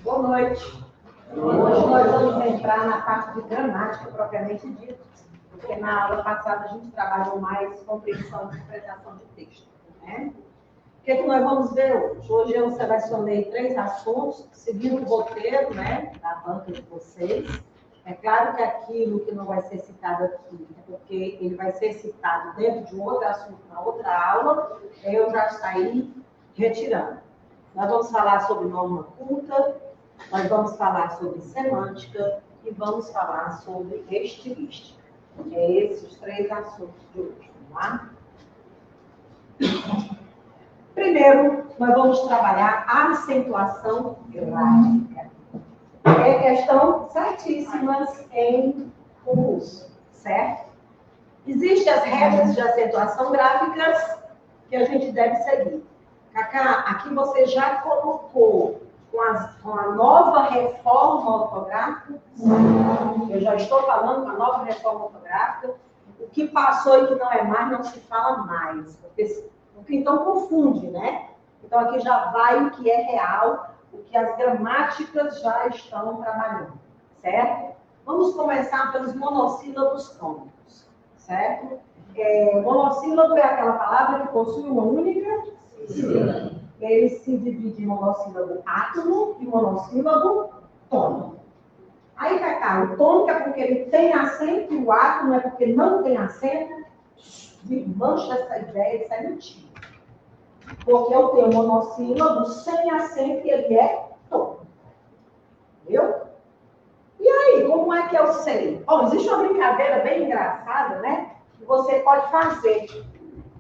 Boa noite. Hoje nós vamos entrar na parte de gramática propriamente dita, porque na aula passada a gente trabalhou mais compreensão e interpretação de texto, né? O que nós vamos ver hoje? Hoje eu selecionei 3 assuntos, seguindo o roteiro, né, da banca de vocês. É claro que aquilo que não vai ser citado aqui, porque ele vai ser citado dentro de um outro assunto na outra aula, eu já saí retirando. Nós vamos falar sobre norma culta, nós vamos falar sobre semântica e vamos falar sobre estilística. É esses 3 assuntos de hoje, tá? Primeiro, nós vamos trabalhar a acentuação gráfica. É questão certíssimas em concurso, certo? Existem as regras de acentuação gráficas que a gente deve seguir. Cacá, aqui você já colocou com a nova reforma ortográfica? Eu já estou falando com a nova reforma ortográfica. O que passou e que não é mais, não se fala mais. Porque então confunde, né? Então aqui já vai o que é real, o que as gramáticas já estão trabalhando, certo? Vamos começar pelos monossílabos tônicos, certo? Monossílabo é aquela palavra que possui uma única sílaba. Ele se divide em monossílabo átono e monossílabo tônico. Aí, Cacá, o tônico é porque ele tem acento e o átono é porque não tem acento. Desmancha essa ideia, isso é mentira. Porque eu tenho monossílabo sem acento e ele é tônico. Viu? E aí, como é que eu sei? Bom, existe uma brincadeira bem engraçada, né? Que você pode fazer.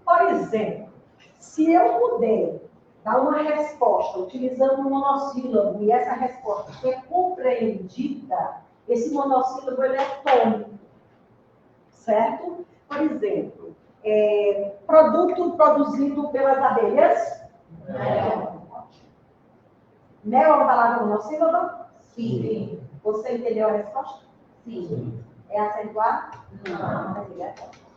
Por exemplo, se eu puder dar uma resposta utilizando um monossílabo e essa resposta é compreendida, esse monossílabo ele é tônico, certo? Por exemplo, produto produzido pelas abelhas. Mel é uma palavra monossílaba? Sim. Você entendeu a resposta? Sim. É acentuado? Não. Ele é tônico.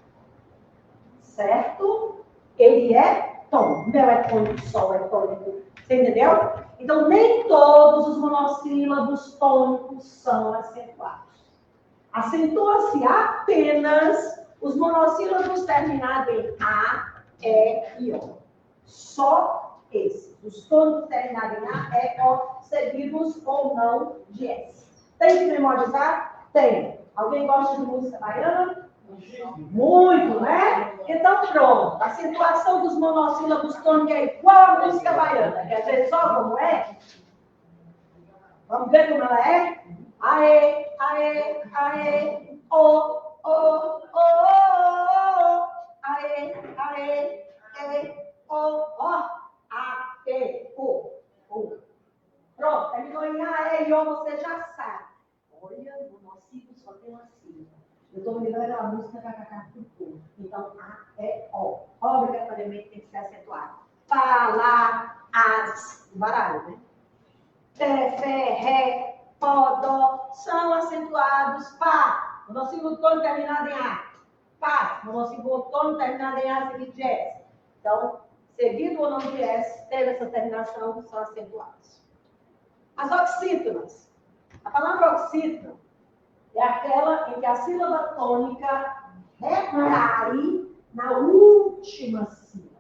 Certo? Ele é tônico. Mel é tônico, sol é tônico. Você entendeu? Então, nem todos os monossílabos tônicos são acentuados. Acentua-se apenas os monossílabos terminados em A, E e O. Só esses. Os tônicos terminados em A, E, O, seguidos ou não de S. Tem que memorizar? Tem. Alguém gosta de música baiana? Muito, né? Então, pronto. A acentuação dos monossílabos tônicos é igual à música baiana. Quer dizer só como é? Vamos ver como ela é? Aê, aê, aê, o, aê, aê, ó, a, e, o. Pronto, terminou em a, e, o, você já sabe. Olha, o monossílabo só tem uma sílaba. Eu estou me lembrando daquela música Cacacá do povo. Então, a, e, o. Obrigatoriamente tem que ser acentuado. Fala, as, baralho, né? Té, fé, ré, pó, dó, são acentuados. Pá, monossílabo tônico terminado em A. Pá, monossílabo tônico terminado em A, seguido de S. Então, seguido ou não de S, teve essa terminação, são acentuados. As oxítonas. A palavra oxítona é aquela em que a sílaba tônica recai na última sílaba.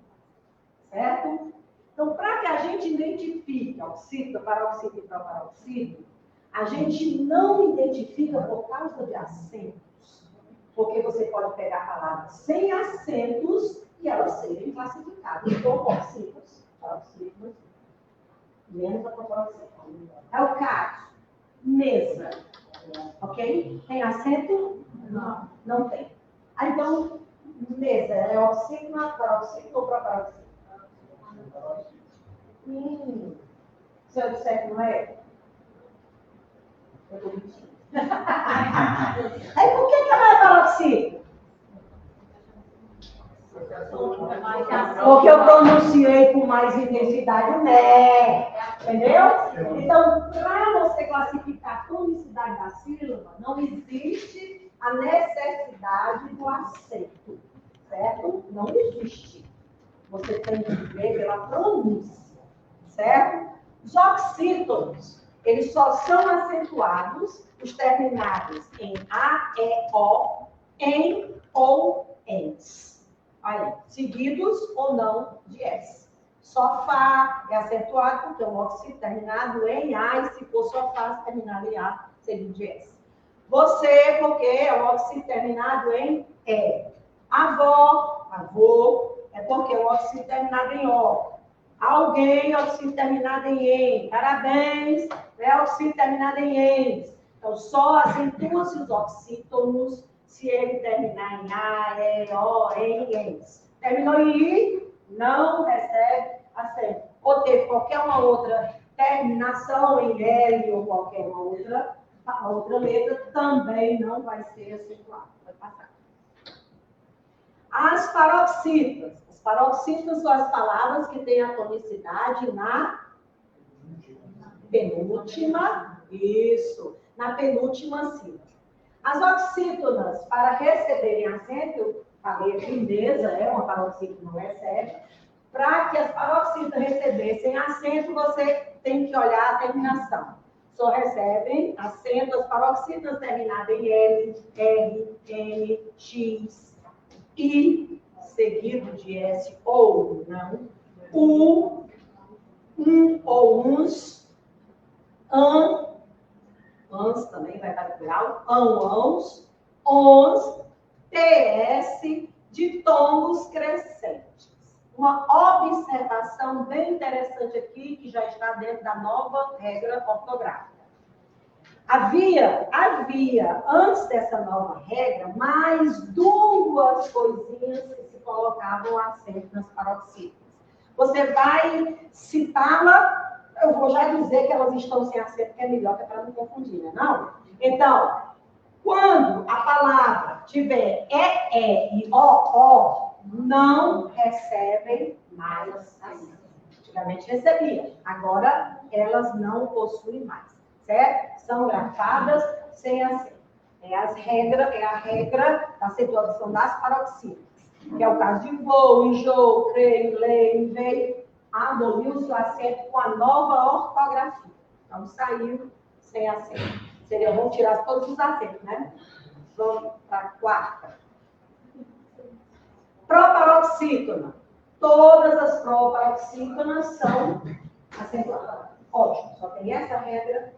Certo? Então, para que a gente identifique oxítona, paroxítona e proparoxítona, a gente não identifica por causa de acentos. Porque você pode pegar palavras sem acentos e elas serem classificadas como oxítonas, paroxítonas, menos a proparoxítona. É o caso. Mesa. Ok? Tem acento? Não. Não tem. Então, mesa é oxítona, paroxítona ou proparoxítona? Se eu disser que não é, eu estou mentindo. Aí por que ela é paroxítona? Porque eu pronunciei com mais intensidade o né. Entendeu? Então, para você classificar a tonicidade da sílaba, não existe a necessidade do acento. Certo? Não existe. Você tem que ver pela pronúncia. Certo? Os oxítonos. Eles só são acentuados os terminados em A, E, O, em ou ens. Aí, seguidos ou não de S. Só Fá é acentuado porque é um oxítono terminado em A, e se for só Fá terminado em A, seguido de S. Você, porque é um oxítono terminado em E. Avó, avô, é porque é um oxítono terminado em O. Alguém, oxítono terminado em em. Parabéns, é oxítono terminado em ens. Então, só acentua-se os oxítonos se ele terminar em A, E, O, em, ens. Terminou em I, não recebe acento. Ou teve qualquer uma outra terminação em L ou qualquer uma outra letra, também não vai ser acentuado. Vai passar. As paroxítonas. As paroxítonas são as palavras que têm a tonicidade na penúltima, isso, na penúltima sílaba. As oxítonas, para receberem acento, eu falei aqui, mesa, uma paroxítona não recebe. Para que as paroxítonas recebessem acento, você tem que olhar a terminação. Só recebem acento as paroxítonas terminadas em L, R, N, X, I, seguido de S ou não, U, ou uns, ans também vai estar no plural, ãos, ons, TS, ditongos crescentes. Uma observação bem interessante aqui, que já está dentro da nova regra ortográfica. Havia, antes dessa nova regra, mais duas coisinhas que se colocavam acento nas paroxítonas. Você vai citá-la, eu vou já dizer que elas estão sem acento, que é melhor, que é para não confundir, né? Não? Então, quando a palavra tiver e o, não recebem mais acento. Antigamente recebia, agora elas não possuem mais. Certo? São grafadas sem acento. É a regra da acentuação das paroxítonas, que é o caso de voo, enjoo, creio, leio, veio, aboliu-se o acento com a nova ortografia. Então, saiu sem acento. Seria bom tirar todos os acentos, né? Vamos para a quarta. Proparoxítona. Todas as proparoxítonas são acentuadas. Ótimo, só tem essa regra.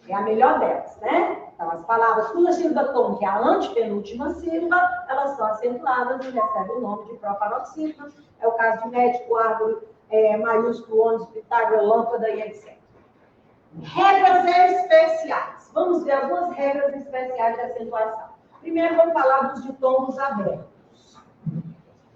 É a melhor delas, né? Então, as palavras cuja sílaba tom, que é a antepenúltima sílaba, elas são acentuadas e recebem o nome de proparoxítona. É o caso de médico, árvore, maiúsculo, ônibus, Pitágoras, lâmpada e etc. Regras especiais. Vamos ver algumas regras especiais de acentuação. Primeiro, vamos falar dos ditongos abertos.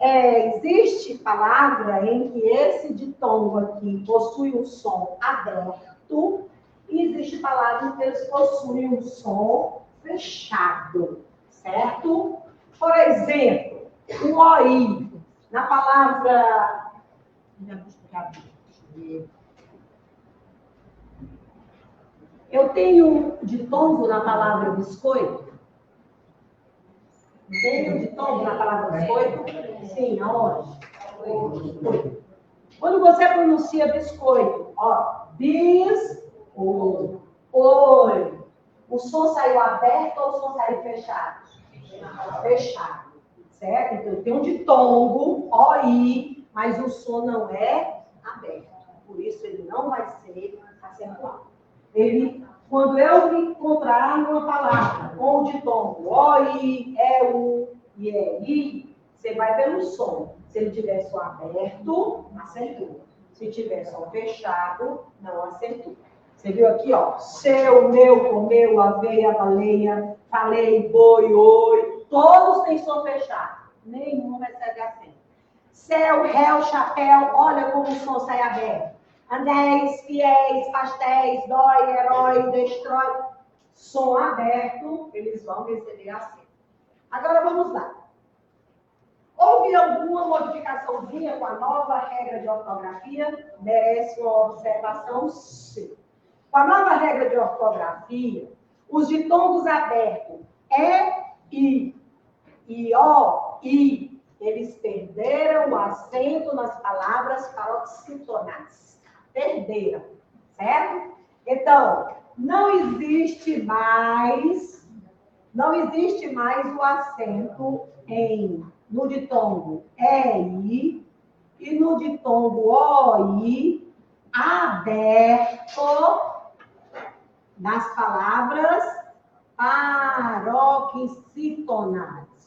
Existe palavra em que esse ditongo aqui possui um som aberto, e existe palavra em que eles possuem um som fechado, certo? Por exemplo, o OI, na palavra... Eu tenho ditongo na palavra biscoito? Tenho ditongo na palavra biscoito? Sim, aonde? Quando você pronuncia biscoito, ó, oi. O som saiu aberto ou o som saiu fechado? Fechado. Certo? Então, tem um ditongo, OI, mas o som não é aberto. Por isso, ele não vai ser acentuado. Quando eu me encontrar numa palavra com o ditongo OI, U e I, você vai pelo som. Se ele tiver som aberto, acentua. Se tiver som fechado, não acentua. Você viu aqui, ó, seu, meu, comeu, aveia, baleia, falei, boi, oi, todos têm som fechado, nenhum recebe acento. Céu, réu, chapéu, olha como o som sai aberto. Anéis, fiéis, pastéis, dói, herói, destrói. Som aberto, eles vão receber acento. Agora vamos lá. Houve alguma modificaçãozinha com a nova regra de ortografia? Merece uma observação? Sim. Com a nova regra de ortografia, os ditongos abertos I, O, I, eles perderam o acento nas palavras paroxítonas. Perderam, certo? Então, não existe mais o acento no ditongo EI e no ditongo OI aberto nas palavras paroxítonas.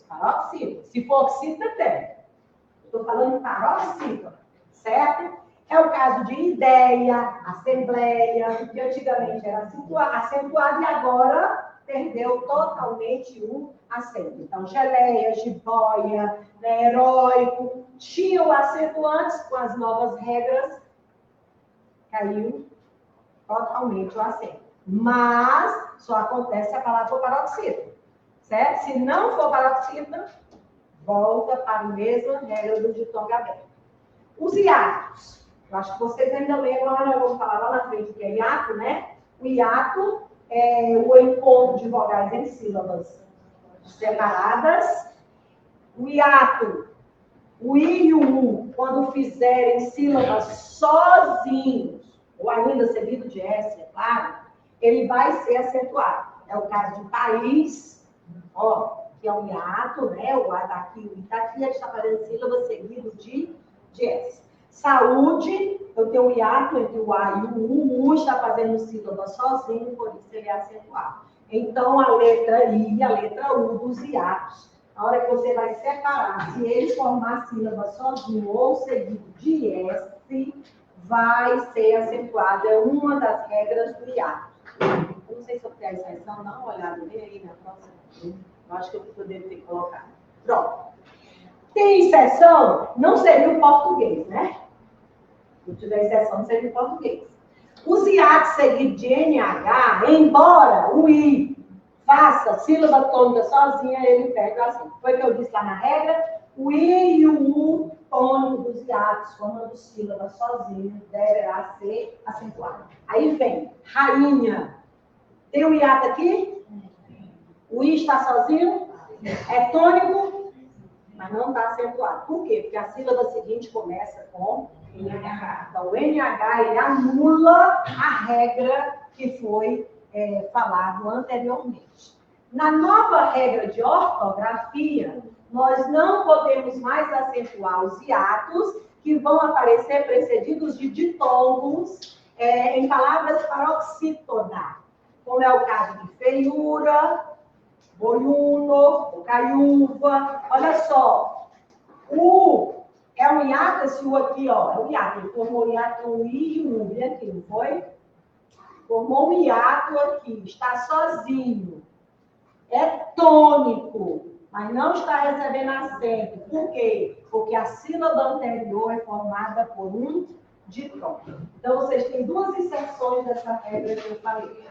Paroxítona. Se for oxítona, tem. Estou falando de paroxítona, certo? É o caso de ideia, assembleia, que antigamente era acentuado e agora perdeu totalmente o acento. Então, geleia, jiboia, né, heróico, tinha o acento antes, com as novas regras, caiu totalmente o acento. Mas só acontece se a palavra for paroxítona, certo? Se não for paroxítona, volta para a mesma regra do ditongo aberto. Os hiatos. Eu acho que vocês ainda lembram, eu vou falar lá na frente o que é hiato, né? O hiato é o encontro de vogais em sílabas separadas. O hiato, o I e o U, quando fizerem sílabas sozinhos, ou ainda seguido de S, é claro, ele vai ser acentuado. É o caso de país, ó, que é o hiato, né? O A está aqui, o I está aqui, a gente está fazendo sílabas seguidas de S. Saúde, eu tenho um hiato entre o A e o U está fazendo sílaba sozinho, por isso ele é acentuado. Então, a letra I e a letra U dos hiatos, na hora que você vai separar, se ele formar sílaba sozinho ou seguido de S, vai ser acentuado. É uma das regras do hiato. Eu não sei se eu tenho a exceção, dá uma olhada aí na próxima. Eu acho que eu devo ter colocado. Pronto. Tem exceção? Não seria o português, né? Se tiver exceção, não seria o português. Os hiatos seguidos de NH, embora o I faça sílaba tônica sozinha, ele perde o acento. Foi o que eu disse lá na regra. O I e o U tônico dos hiatos, formando sílaba sozinho, deverá ser acentuado. Aí vem rainha. Tem um hiato aqui? O I está sozinho? É tônico? Mas não está acentuado. Por quê? Porque a sílaba seguinte começa com NH. Então, o NH ele anula a regra que foi falado anteriormente. Na nova regra de ortografia, nós não podemos mais acentuar os hiatos que vão aparecer precedidos de ditongos em palavras paroxítonas, como é o caso de feiura, boiuno, caiúva. Olha só, o é um hiato, esse U aqui, ó, é um hiato. Ele formou o hiato com o I e o U, e aqui, não foi? Formou um hiato aqui, está sozinho. É tônico, mas não está recebendo acento. Por quê? Porque a sílaba anterior é formada por um ditongo. Então, vocês têm duas exceções dessa regra que eu falei.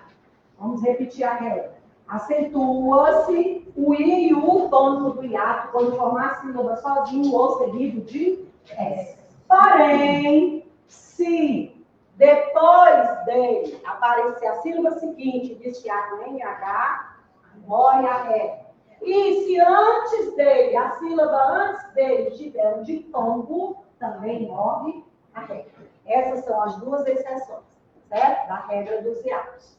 Vamos repetir a regra. Acentua-se o I e o U tônico do hiato quando formar a sílaba sozinho ou seguido de S. Porém, se depois dele aparecer a sílaba seguinte de hiato em H, morre a regra. E se antes dele, a sílaba antes dele tiver um ditongo, também morre a regra. Essas são as duas exceções, certo? Da regra dos hiatos.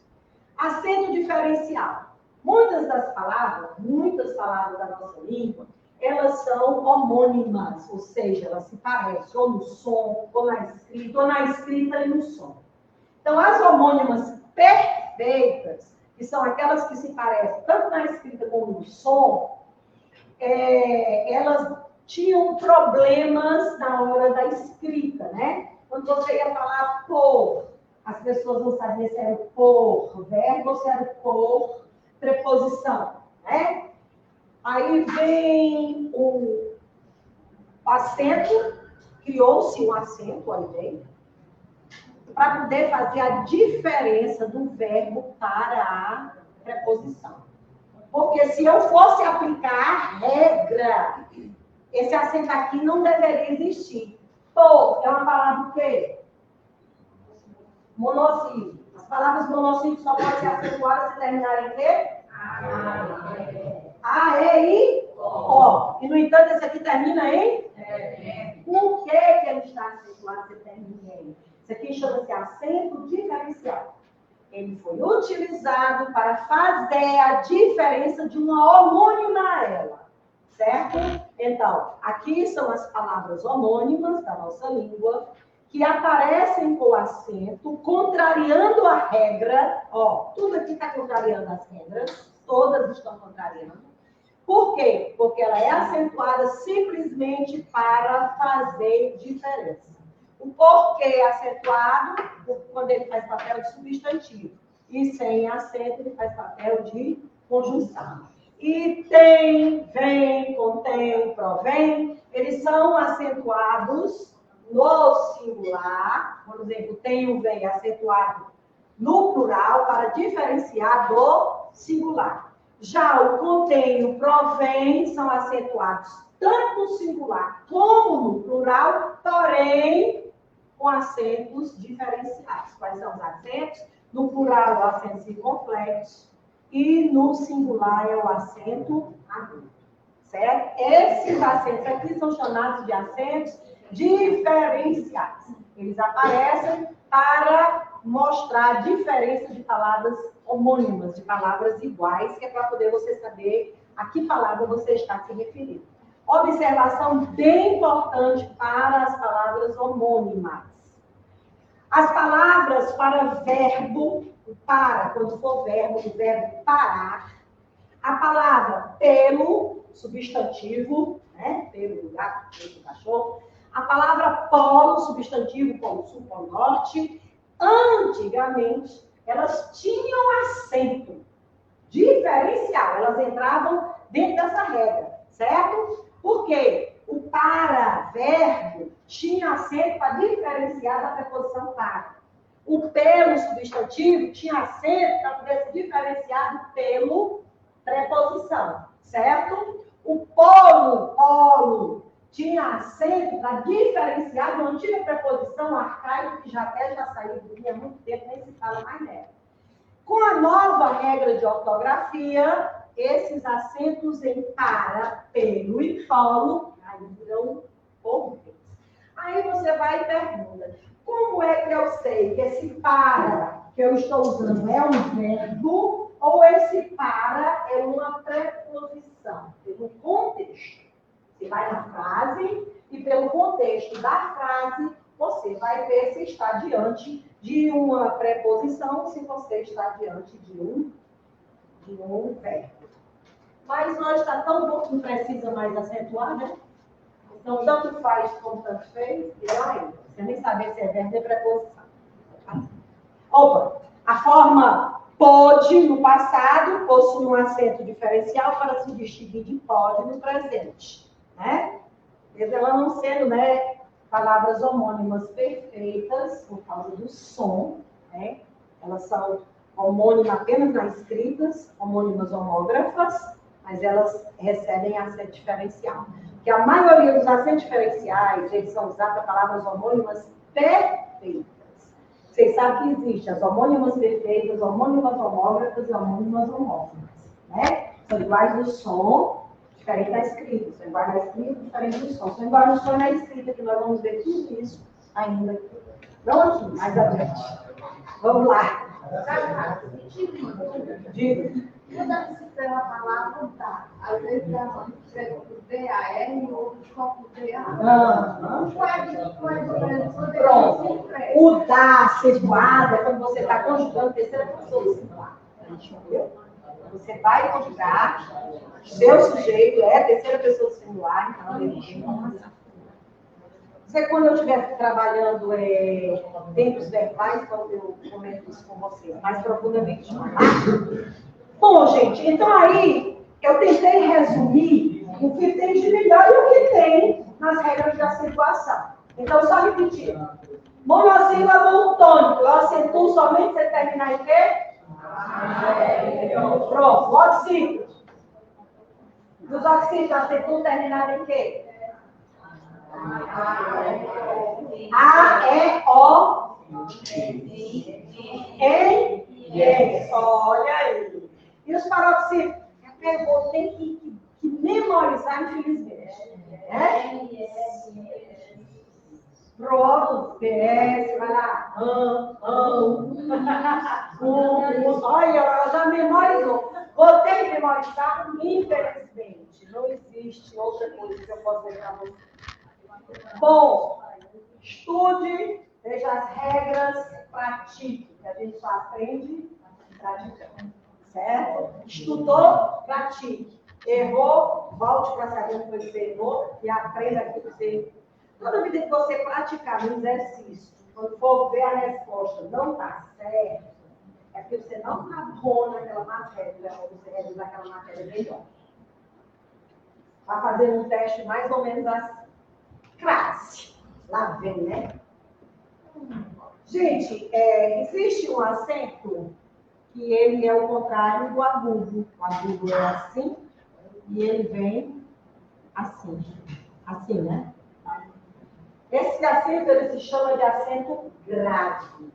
Acento diferencial. Muitas palavras da nossa língua, elas são homônimas, ou seja, elas se parecem ou no som, ou na escrita e no som. Então, as homônimas perfeitas, que são aquelas que se parecem tanto na escrita como no som, elas tinham problemas na hora da escrita, né? Quando você ia falar por, as pessoas não sabiam se era por verbo ou se era por preposição, né? Aí vem o acento, criou-se um acento, aí vem, para poder fazer a diferença do verbo para a preposição. Porque se eu fosse aplicar a regra, esse acento aqui não deveria existir. Por é uma palavra o quê? Monossílabo. As palavras monossílabas só podem ser acentuadas se terminarem em quê? A, E, I, O. E, no entanto, esse aqui termina em? Por que ele está acentuado se termina em? Isso aqui aqui chama-se acento diferencial. Ele foi utilizado para fazer a diferença de uma homônima a ela, certo? Então, aqui são as palavras homônimas da nossa língua, que aparecem com acento, contrariando a regra. Ó, tudo aqui está contrariando as regras, todas estão contrariando. Por quê? Porque ela é acentuada simplesmente para fazer diferença. O porquê é acentuado quando ele faz papel de substantivo. E sem acento ele faz papel de conjunção. E tem, vem, contém, provém, eles são acentuados no singular. Por exemplo, tem o vem acentuado no plural para diferenciar do singular. Já o contém e o provém são acentuados tanto no singular como no plural, porém com acentos diferenciados. Quais são os acentos? No plural é o acento circunflexo e no singular é o acento agudo. Certo? Esses acentos aqui são chamados de acentos diferenciais. Eles aparecem para mostrar a diferença de palavras homônimas, de palavras iguais, que é para poder você saber a que palavra você está se referindo. Observação bem importante para as palavras homônimas. As palavras para verbo, para, quando for verbo, o verbo parar. A palavra pelo, substantivo, né? Pelo do gato, pelo do cachorro. A palavra polo, substantivo, polo sul, polo norte. Antigamente, elas tinham acento diferencial. Elas entravam dentro dessa regra, certo? Por quê? O para, verbo, tinha acento para diferenciar da preposição para. O pelo, substantivo, tinha acento para poder se diferenciar do pelo, preposição, certo? O polo, tinha acento para diferenciar de uma antiga preposição arcaica que já saiu do dia há muito tempo, nem se fala mais nela. Com a nova regra de ortografia, esses acentos em para, pelo e polo caíram por vez. Aí você vai e pergunta, como é que eu sei que esse para que eu estou usando é um verbo ou esse para é uma preposição? Pelo contexto. Você vai na frase e pelo contexto da frase, você vai ver se está diante de uma preposição, se você está diante de um verbo. Mas hoje está tão bom que não precisa mais acentuar, né? Então, tanto faz como tanto fez, e lá entra. Você nem saber se é verbo ou preposição. Opa! A forma pode, no passado, possui um acento diferencial para se distinguir de pode no presente. Né? Mesmo ela não sendo, né, palavras homônimas perfeitas, por causa do som, né? Elas são homônimas apenas nas escritas, homônimas homógrafas, mas elas recebem acento diferencial. Porque a maioria dos acentos diferenciais, eles são usados para palavras homônimas perfeitas. Vocês sabem que existem as homônimas perfeitas, homônimas homógrafas e homônimas homófonas, né? São iguais no som, diferente na escrita. São iguais na escrita, diferente no som. São iguais no som e na escrita, que nós vamos ver tudo isso ainda aqui. Não aqui, mais adiante. Vamos lá. Diga. Toda vez que tem uma palavra, tá. Às vezes ela escreve por D-A-R e outro só por D-A. Pronto. O da acentuado é quando você está conjugando terceira pessoa do singular. Entendeu? Você vai conjugar, seu sujeito é terceira pessoa do singular, então ele tem informação. Você, quando eu estiver trabalhando tempos verbais, quando eu comento isso com vocês, mais profundamente. Tá? Bom, gente, então aí eu tentei resumir o que tem de melhor e o que tem nas regras de acentuação. Então, só repetindo. Monossílabo tônico, eu acentuo somente se terminar em quê? Pronto, oxítono. Dos oxítonos, acentuo terminado em quê? A, E, O, N, E. Olha aí. E os paroxítonos? Eu vou ter que memorizar, infelizmente. Pronto, PS, vai lá. Olha, ela já memorizou. Vou ter que memorizar, infelizmente. Não existe outra coisa que eu possa dizer para você. Bom, estude, veja as regras, pratique, que a gente só aprende praticando, certo? Estudou, pratique. Errou, volte para saber onde você errou e aprenda aquilo que você... Toda vida que você praticar um exercício, quando for ver a resposta não está certo, é porque você não está bom naquela matéria, você realizar aquela matéria melhor. Vai fazer um teste mais ou menos assim. Classe. Lá vem, né? Gente, existe um acento que ele é o contrário do agudo. O agudo é assim e ele vem assim. Assim, né? Esse acento ele se chama de acento grave.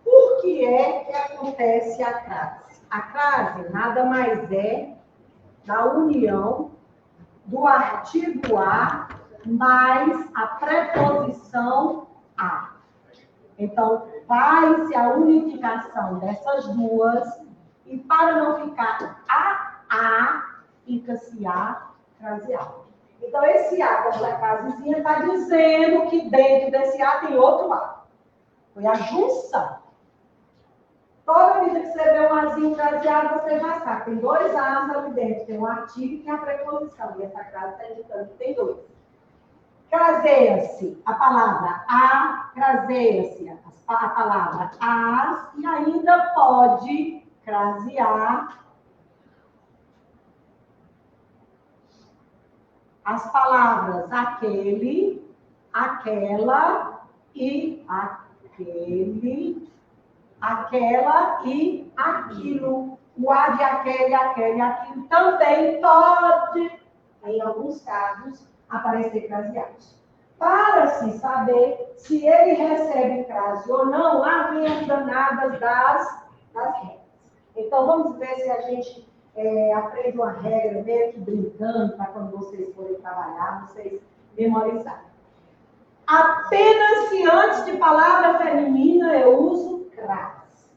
Por que é que acontece a crase? A crase nada mais é da união do artigo a mais a preposição a. Então, faz-se a unificação dessas duas e para não ficar a, fica-se a craseado. Então, esse a dessa crasezinha está dizendo que dentro desse a tem outro a. Foi a junção. Toda vida que você vê um azinho craseado, você já sabe. Tem dois as ali dentro. Tem um artigo e tem a preposição. E essa crase está indicando que tem dois. Craseia-se a palavra a, craseia-se a palavra as, e ainda pode crasear as palavras aquele, aquela e aquele, aquela e aquilo. O a de aquele, aquele e aquilo também pode, em alguns casos, aparecer craseados. Para se saber se ele recebe crase ou não, há linhas danadas das regras. Então, vamos ver se a gente aprende uma regra meio que brincando, para quando vocês forem trabalhar, vocês memorizarem. Apenas se antes de palavra feminina eu uso crase.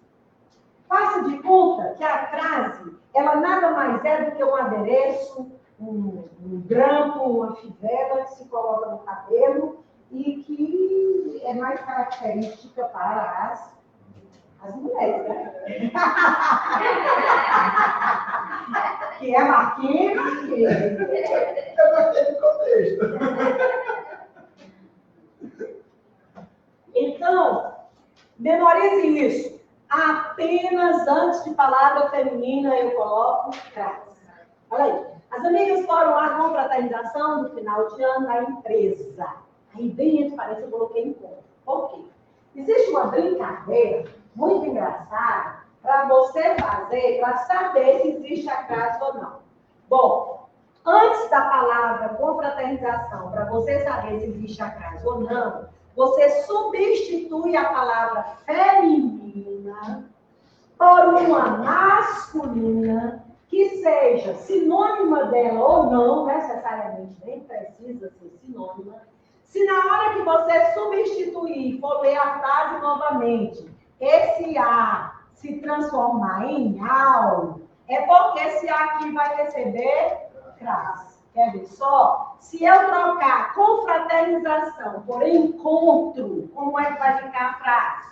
Faça de conta que a crase, ela nada mais é do que um adereço, um grampo, uma fivela que se coloca no cabelo e que é mais característica para as mulheres, né? Que é Marquinhos. Eu gostei do contexto. Então, memorize isso. Apenas antes de palavra feminina eu coloco crase. Olha aí. As amigas foram à confraternização no final de ano da empresa. Aí, bem entre parênteses, eu coloquei encontro. Por quê? Existe uma brincadeira muito engraçada para você fazer, para saber se existe a crase ou não. Bom, antes da palavra confraternização, para você saber se existe a crase ou não, você substitui a palavra feminina por uma masculina que seja sinônima dela ou não, necessariamente, nem precisa ser sinônima. Se na hora que você substituir, for ler a frase novamente, esse A se transformar em AU, é porque esse A aqui vai receber crase. Quer ver só? Se eu trocar confraternização por encontro, como é que vai ficar a frase?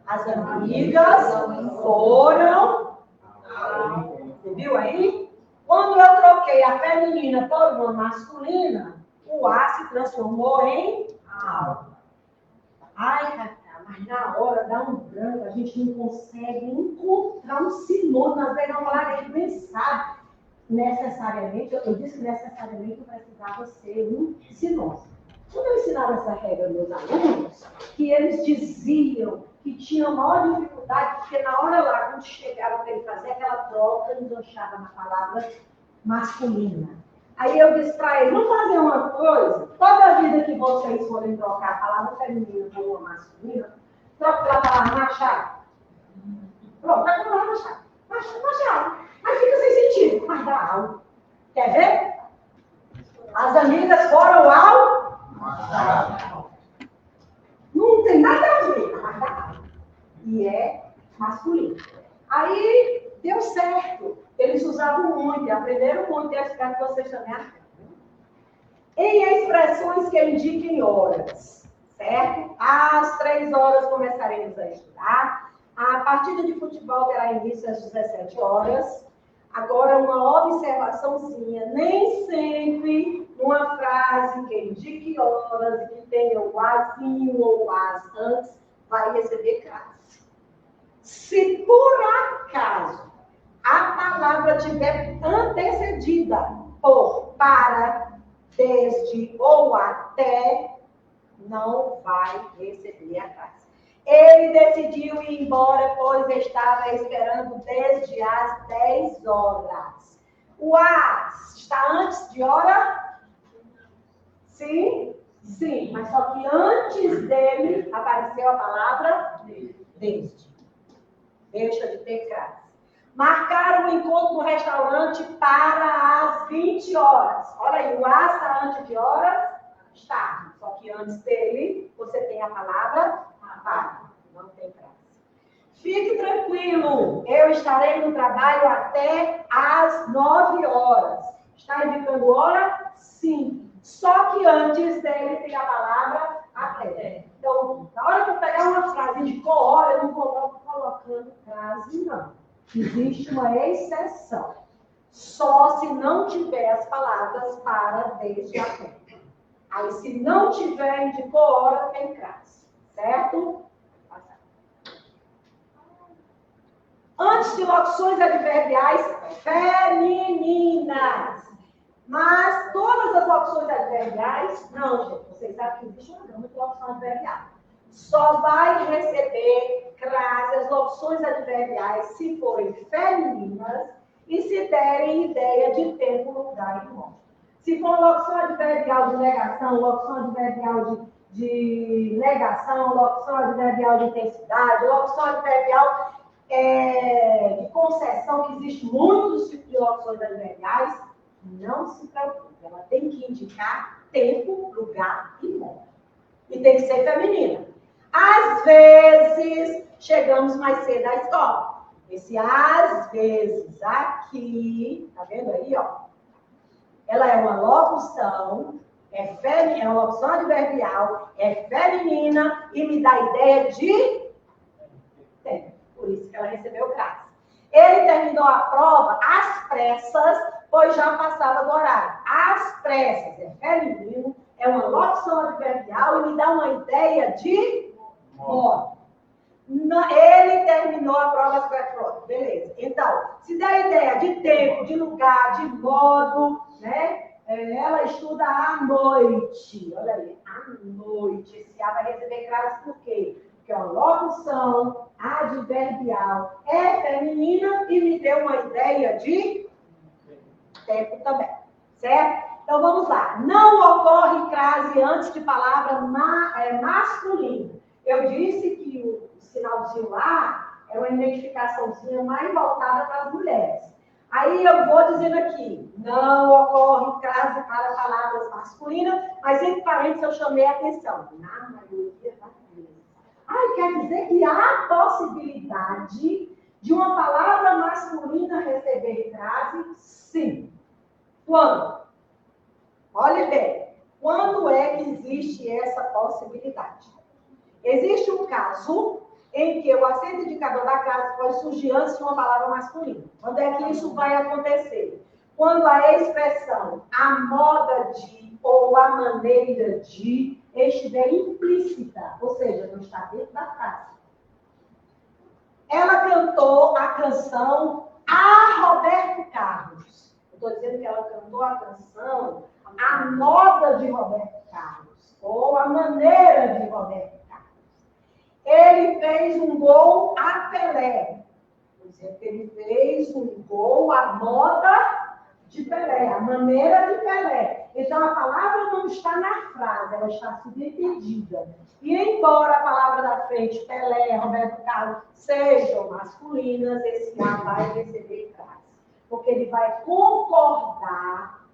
As amigas foram... Você viu aí? Quando eu troquei a feminina por uma masculina, o A se transformou em AU. Ai, Cacá, mas na hora dá um branco, a gente não consegue encontrar um sinônimo. Às vezes não falar, a gente nem sabe necessariamente. Eu disse que necessariamente eu precisava ser um sinônimo. Quando eu ensinava essa regra aos meus alunos, que eles diziam que tinham maior dificuldade, porque na hora lá, quando chegava para ele fazer aquela troca, eles achavam na palavra masculina. Aí eu disse para ele, vamos fazer uma coisa, toda vida que vocês forem trocar a palavra feminina por uma masculina, troca pela palavra machado. Pronto, vai falar machado. Machado. Mas fica sem sentido, mas dá algo. Quer ver? As amigas foram ao Não tem nada a ver, mas dá. E é masculino. Aí deu certo. Eles usavam muito, e aprenderam muito, e eu espero que vocês também aprendam. Em expressões que indiquem horas, certo? Às 3 horas começaremos a estudar. A partida de futebol terá início às 17 horas. Agora, uma observaçãozinha. Nem sempre uma frase que indique horas, que tenha o azinho ou o as antes, vai receber classe. Se por acaso a palavra tiver antecedida por, para, desde ou até, não vai receber a classe. Ele decidiu ir embora, pois estava esperando desde as 10 horas. O as está antes de hora? Sim? Sim, mas só que antes dele apareceu a palavra desde. Deixa de ter classe. Marcaram o encontro no restaurante para as 20 horas. Olha aí, o as está antes de horas? Está. Só que antes dele, você tem a palavra para. Não tem frase. Fique tranquilo, eu estarei no trabalho até às 9 horas. Está indicando hora? Sim. Só que antes dele tem a palavra até. Então, na hora que eu pegar uma frase de hora, eu não coloco colocando frase, não. Existe uma exceção. Só se não tiver as palavras para, desde, até. Aí, se não tiver, indicou hora, tem frase. Certo? Antes de locuções adverbiais femininas. Mas todas as locuções adverbiais, não, gente, vocês sabem que existe uma gama de locução adverbial. Só vai receber crase as locuções adverbiais se forem femininas e se derem ideia de tempo, lugar e modo. Se for locução adverbial de negação, locução adverbial de negação, locução adverbial de intensidade, locução adverbial de concessão, que existe muitos tipos de locuções adverbiais, não se preocupe, ela tem que indicar tempo, lugar e modo. E tem que ser feminina. Às vezes, chegamos mais cedo à escola. Esse às vezes aqui, tá vendo aí, ó? Ela é uma locução, é uma locução adverbial, é feminina e me dá ideia de tempo. Por isso que ela recebeu classe. Ele terminou a prova às pressas, pois já passava do horário. Às pressas é feminino, é uma locução adverbial e me dá uma ideia de modo. Ele terminou a prova às pressas. Beleza. Então, se der ideia de tempo, de lugar, de modo, né? Ela estuda à noite. Olha aí, à noite. Esse A vai receber classe por quê? Porque é uma locução adverbial, é feminina e me deu uma ideia de tempo também, certo? Então vamos lá. Não ocorre crase antes de palavra masculina. Eu disse que o sinalzinho lá é uma identificaçãozinha mais voltada para as mulheres. Aí eu vou dizendo aqui, não ocorre crase para palavras masculinas, mas entre parênteses eu chamei a atenção. Na maioria das vezes. Quer dizer que há possibilidade de uma palavra masculina receber crase? Sim. Quando? Olhe bem, quando é que existe essa possibilidade? Existe um caso em que o acento indicador da crase pode surgir antes de uma palavra masculina. Quando é que isso vai acontecer? Quando a expressão a moda de ou a maneira de estiver implícita, ou seja, não está dentro da frase. Ela cantou a canção a Roberto Carlos. Eu estou dizendo que ela cantou a canção a moda de Roberto Carlos, ou a maneira de Roberto Carlos. Ele fez um gol a Pelé. Por exemplo, ele fez um gol à moda de Pelé, a maneira de Pelé. Então, a palavra não está na frase, ela está subentendida. E embora a palavra da frente, Pelé, Roberto Carlos, sejam masculinas, esse A vai receber frase. Porque ele vai concordar,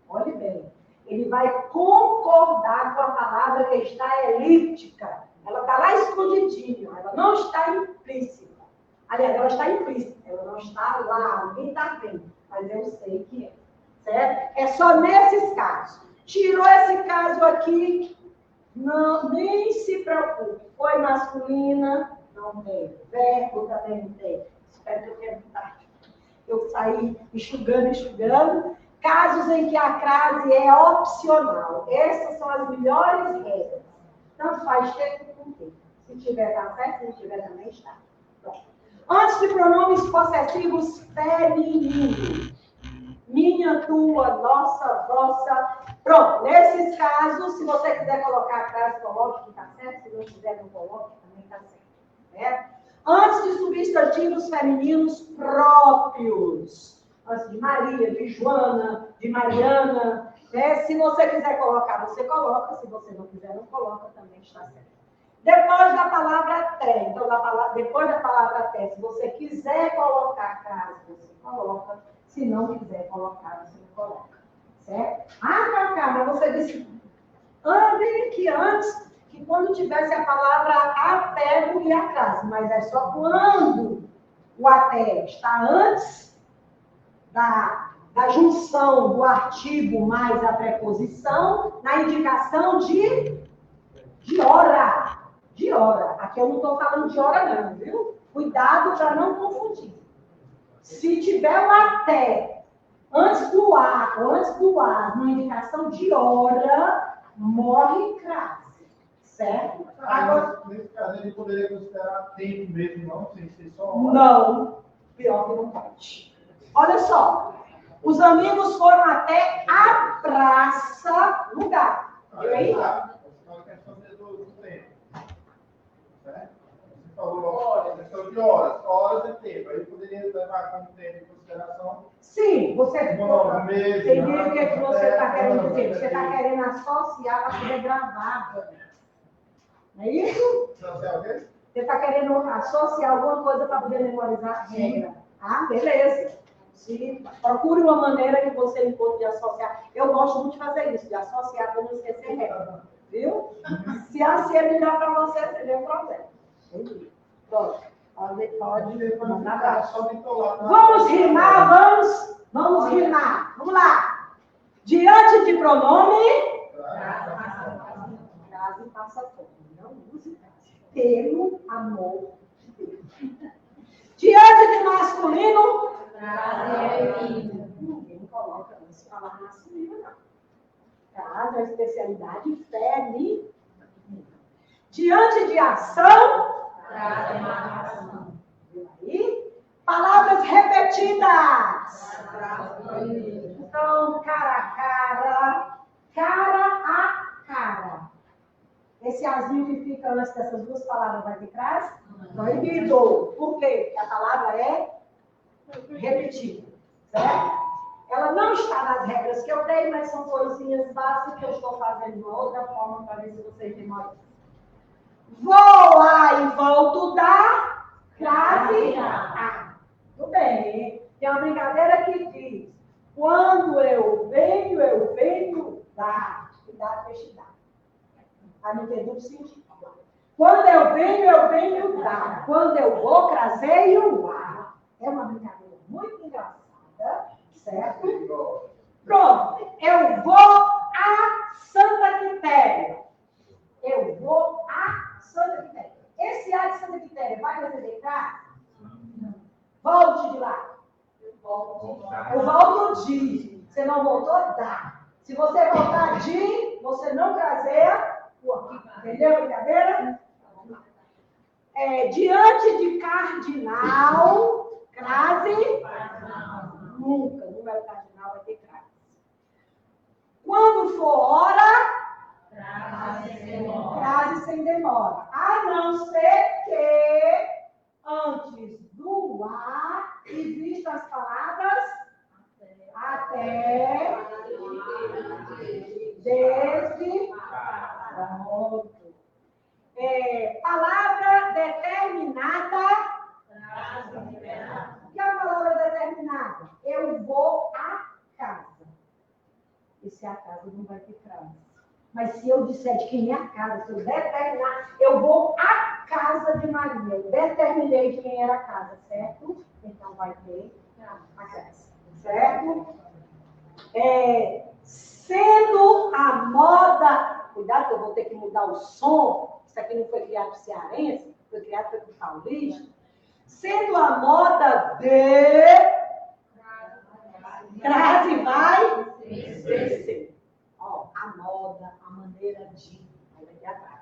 olhe bem, Ele vai concordar com a palavra que está elíptica. Ela está lá escondidinha, ela não está implícita. Aliás, ela está implícita, ela não está lá, ninguém está vendo, mas eu sei que é. Certo? É só nesses casos. Tirou esse caso aqui, não, nem se preocupe. Foi masculina, não tem. Verbo também não tem. Espero que eu tenha tarde. Eu saí enxugando. Casos em que a crase é opcional. Essas são as melhores regras. Tanto faz ter como ter. Se tiver, tá certo. Se não tiver, também está. Pronto. Antes de pronomes possessivos femininos. Minha, tua, nossa, vossa. Pronto. Nesses casos, se você quiser colocar a crase, coloque que está certo. Se não quiser, não coloque, também está certo. Certo? Antes de substantivos femininos próprios. Antes de Maria, de Joana, de Mariana. Né? Se você quiser colocar, você coloca. Se você não quiser, não coloca, também está certo. Depois da palavra até. Então, depois da palavra até, se você quiser colocar a crase, você coloca. Se não quiser colocar, você não coloca. Certo? Cacá, mas você disse, vem aqui antes, que quando tivesse a palavra até, morria a crase. Mas é só quando o até está antes da junção do artigo mais a preposição, na indicação de hora. De hora. Aqui eu não estou falando de hora não, viu? Cuidado para não confundir. Se tiver o até antes do A, ou antes do A, na indicação de hora, morre crase. Certo? Agora, nesse caso, ele poderia considerar tempo mesmo, não? Sem ser só hora? Não. Pior que não pode. Olha só. Os amigos foram até a praça, lugar. Viu aí? A questão do tempo. Certo? Você falou a questão de horas. Horas é tempo. Aí poderia levar como tempo em consideração. Sim, você Entendi o que você está querendo dizer. Você está querendo associar para poder gravar. Não é isso? Associar o quê? Você está querendo associar alguma coisa para poder memorizar a regra. Beleza. Procure uma maneira que você encontre de associar. Eu gosto muito de fazer isso, de associar para não esquecer regra. Viu? Se assim é melhor para você, você tem um problema. Entendi. Pronto. Pode mandar. Vamos rimar, vamos rimar. Vamos lá. Diante de pronome, crase passa fome. Não use crase. Pelo amor de Deus. Diante de masculino, ninguém coloca isso falar masculino, não. Crase é a especialidade feminina. Diante de ação, aí, palavras repetidas. Então, cara a cara, cara a cara. Esse azinho que fica antes dessas duas palavras vai ter crase? Proibido. Por quê? Porque a palavra é repetida. Certo? Ela não está nas regras que eu dei, mas são coisinhas básicas que eu estou fazendo de uma outra forma para ver se vocês memorizam. Vou lá e volto da crase A. Tudo bem. Tem uma brincadeira que diz: quando eu venho da. Cuidado, peixe dá. Para não ter duplo sentido. Quando eu venho da. Quando eu vou, craseio A. É uma brincadeira muito engraçada, certo? Pronto. Eu vou a Santa Quitéria. Eu vou a Santa Quitéria. Esse A de Santa Quitéria vai receber crase? Não. Volte de lá. Eu volto de. Você não voltou? Dá. Se você voltar de, você não craseia. Entendeu a brincadeira? Diante de cardinal, crase? Nunca. Número cardinal vai ter crase. Quando for hora, crase sem demora. A não ser que antes do A existam as palavras até, desde, pronto. Palavra determinada. O que é a palavra determinada? Eu vou a casa. e se a casa não vai ter crase. Mas se eu disser de quem é a casa, se eu determinar, eu vou à casa de Maria. Eu determinei de quem era a casa, certo? Então vai ter a casa, certo? Sendo a moda, cuidado que eu vou ter que mudar o som, isso aqui não foi criado por cearense, foi criado por paulista. Sendo a moda de crase vai vencer. Ó, a moda, a maneira de, aí vai ter a frase.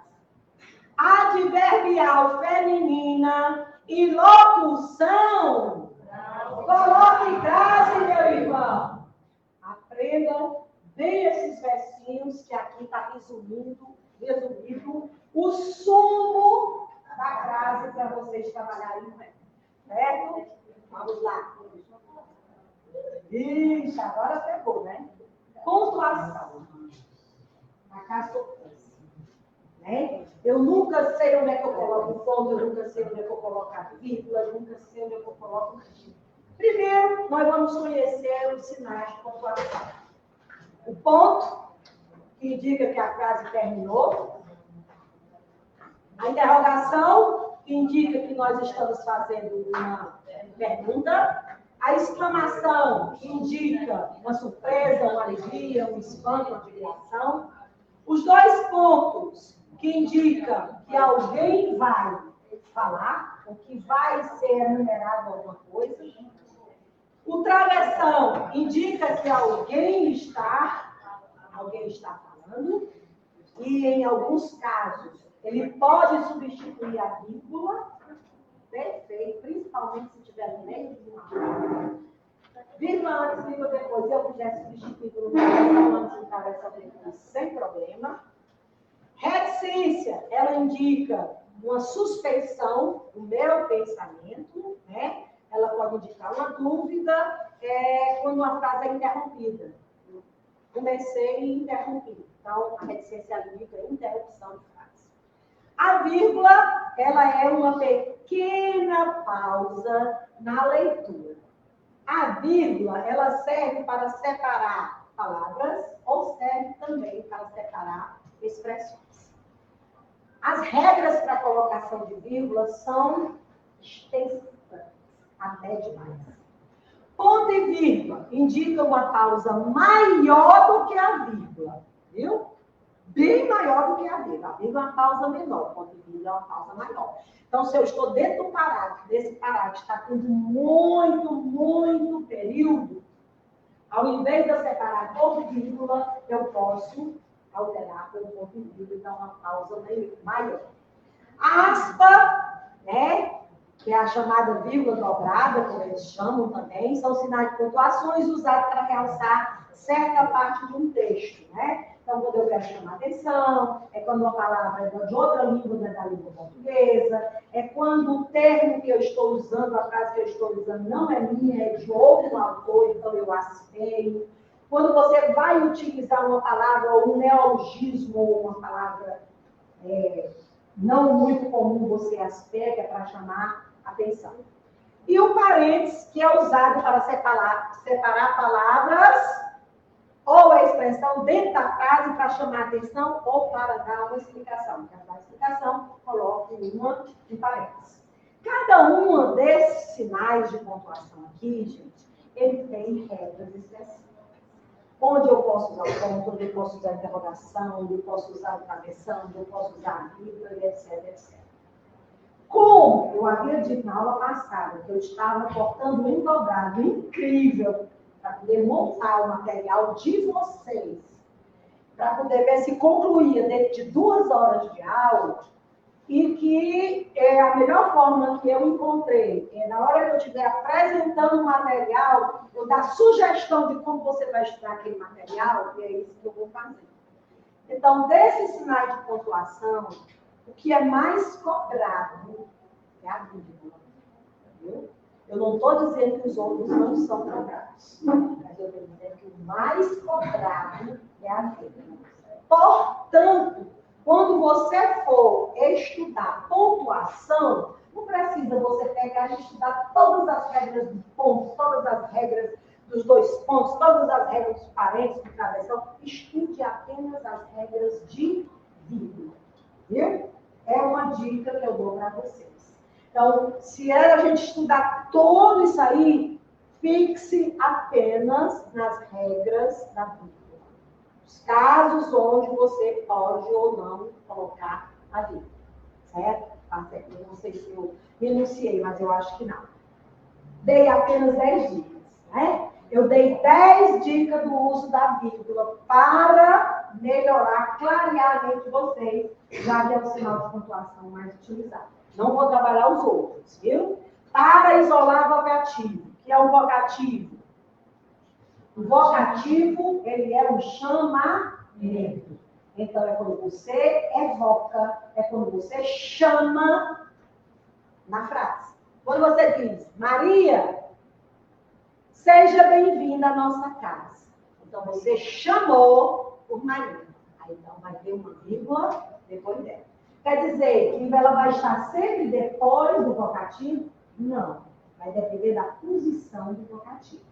Adverbial feminina e locução. Coloque crase, meu irmão. Aprendam bem esses versinhos que aqui está resumido o sumo da crase para vocês trabalharem bem. Certo? Vamos lá. Ixi, agora pegou, né? Pontuação. A casa né? Eu nunca sei onde é que eu coloco o ponto, eu nunca sei onde é que eu coloco a vírgula, eu nunca sei onde é que eu coloco o X. Primeiro, nós vamos conhecer os sinais de pontuação. O ponto, que indica que a frase terminou. A interrogação, que indica que nós estamos fazendo uma pergunta. A exclamação, que indica uma surpresa, uma alegria, um espanto, uma admiração. Os dois pontos, que indicam que alguém vai falar, ou que vai ser enumerado alguma coisa. O travessão indica que alguém está falando, e em alguns casos ele pode substituir a vírgula, perfeito, principalmente se tiver no meio de uma palavra. Vírgula antes, vírgula depois, se eu quiser substituir por travessão antes e travessão depois, sem problema. Reticência, ela indica uma suspensão do meu pensamento, né? Ela pode indicar uma dúvida quando uma frase é interrompida. Comecei e interrompi. Então, a reticência indica a interrupção de frase. A vírgula, ela é uma pequena pausa na leitura. A vírgula, ela serve para separar palavras ou serve também para separar expressões. As regras para a colocação de vírgula são extensas, até demais. Ponto e vírgula indicam uma pausa maior do que a vírgula, viu? Bem maior do que a vírgula. A vírgula é uma pausa menor, ponto e vírgula é uma pausa maior. Então, se eu estou dentro do parágrafo, desse parágrafo está tendo muito período, ao invés de eu separar ponto e vírgula, eu posso alterar pelo ponto e vírgula e dar uma pausa maior. A aspa, né, que é a chamada vírgula dobrada, como eles chamam também, são sinais de pontuações usados para realçar certa parte de um texto, né? Então, quando eu quero chamar atenção, é quando uma palavra é de outra língua, não é da língua portuguesa, é quando o termo que eu estou usando, a frase que eu estou usando não é minha, é de outro autor, então eu aspeio. Quando você vai utilizar uma palavra, ou um neologismo, ou uma palavra não muito comum, você aspega para chamar atenção. E o parênteses, que é usado para separar palavras ou a expressão dentro da frase para chamar atenção ou para dar uma explicação. Para dar explicação, coloque uma em parênteses. Cada um desses sinais de pontuação aqui, gente, ele tem regras específicas. Onde eu posso usar o ponto, onde eu posso usar a interrogação, onde eu posso usar a travessão, onde eu posso usar a vírgula, etc, etc. Como eu havia dito na aula passada, que eu estava cortando um dobrado incrível para poder montar o material de vocês, para poder ver se concluía dentro de 2 horas de aula, e que a melhor forma que eu encontrei na hora que eu estiver apresentando o material, eu dar sugestão de como você vai estudar aquele material, e é isso que eu vou fazer. Então, desses sinais de pontuação, o que é mais cobrado é a vírgula. Viu? Eu não estou dizendo que os outros não são cobrados, mas eu estou dizendo que o mais cobrado é a vírgula. Portanto, quando você for estudar pontuação, não precisa você pegar e estudar todas as regras do ponto, todas as regras dos dois pontos, todas as regras de parênteses, de travessão, estude apenas as regras de vírgula. Viu? É uma dica que eu dou para vocês. Então, se a gente estudar tudo isso aí, fixe apenas nas regras da vírgula. Os casos onde você pode ou não colocar a vírgula. Certo? Eu não sei se eu enunciei, mas eu acho que não. Dei apenas 10 dicas, né? Eu dei 10 dicas do uso da vírgula para melhorar, clarear a mente de vocês, já que é o sinal de pontuação mais utilizado. Não vou trabalhar os outros, viu? Para isolar vocativo, que é um vocativo. O vocativo, ele é um chamamento. Então, é quando você evoca, é quando você chama na frase. Quando você diz, Maria, seja bem-vinda à nossa casa. Então, você chamou por Maria. Aí, então, vai ter uma vírgula depois dela. Quer dizer que ela vai estar sempre depois do vocativo? Não. Vai depender da posição do vocativo.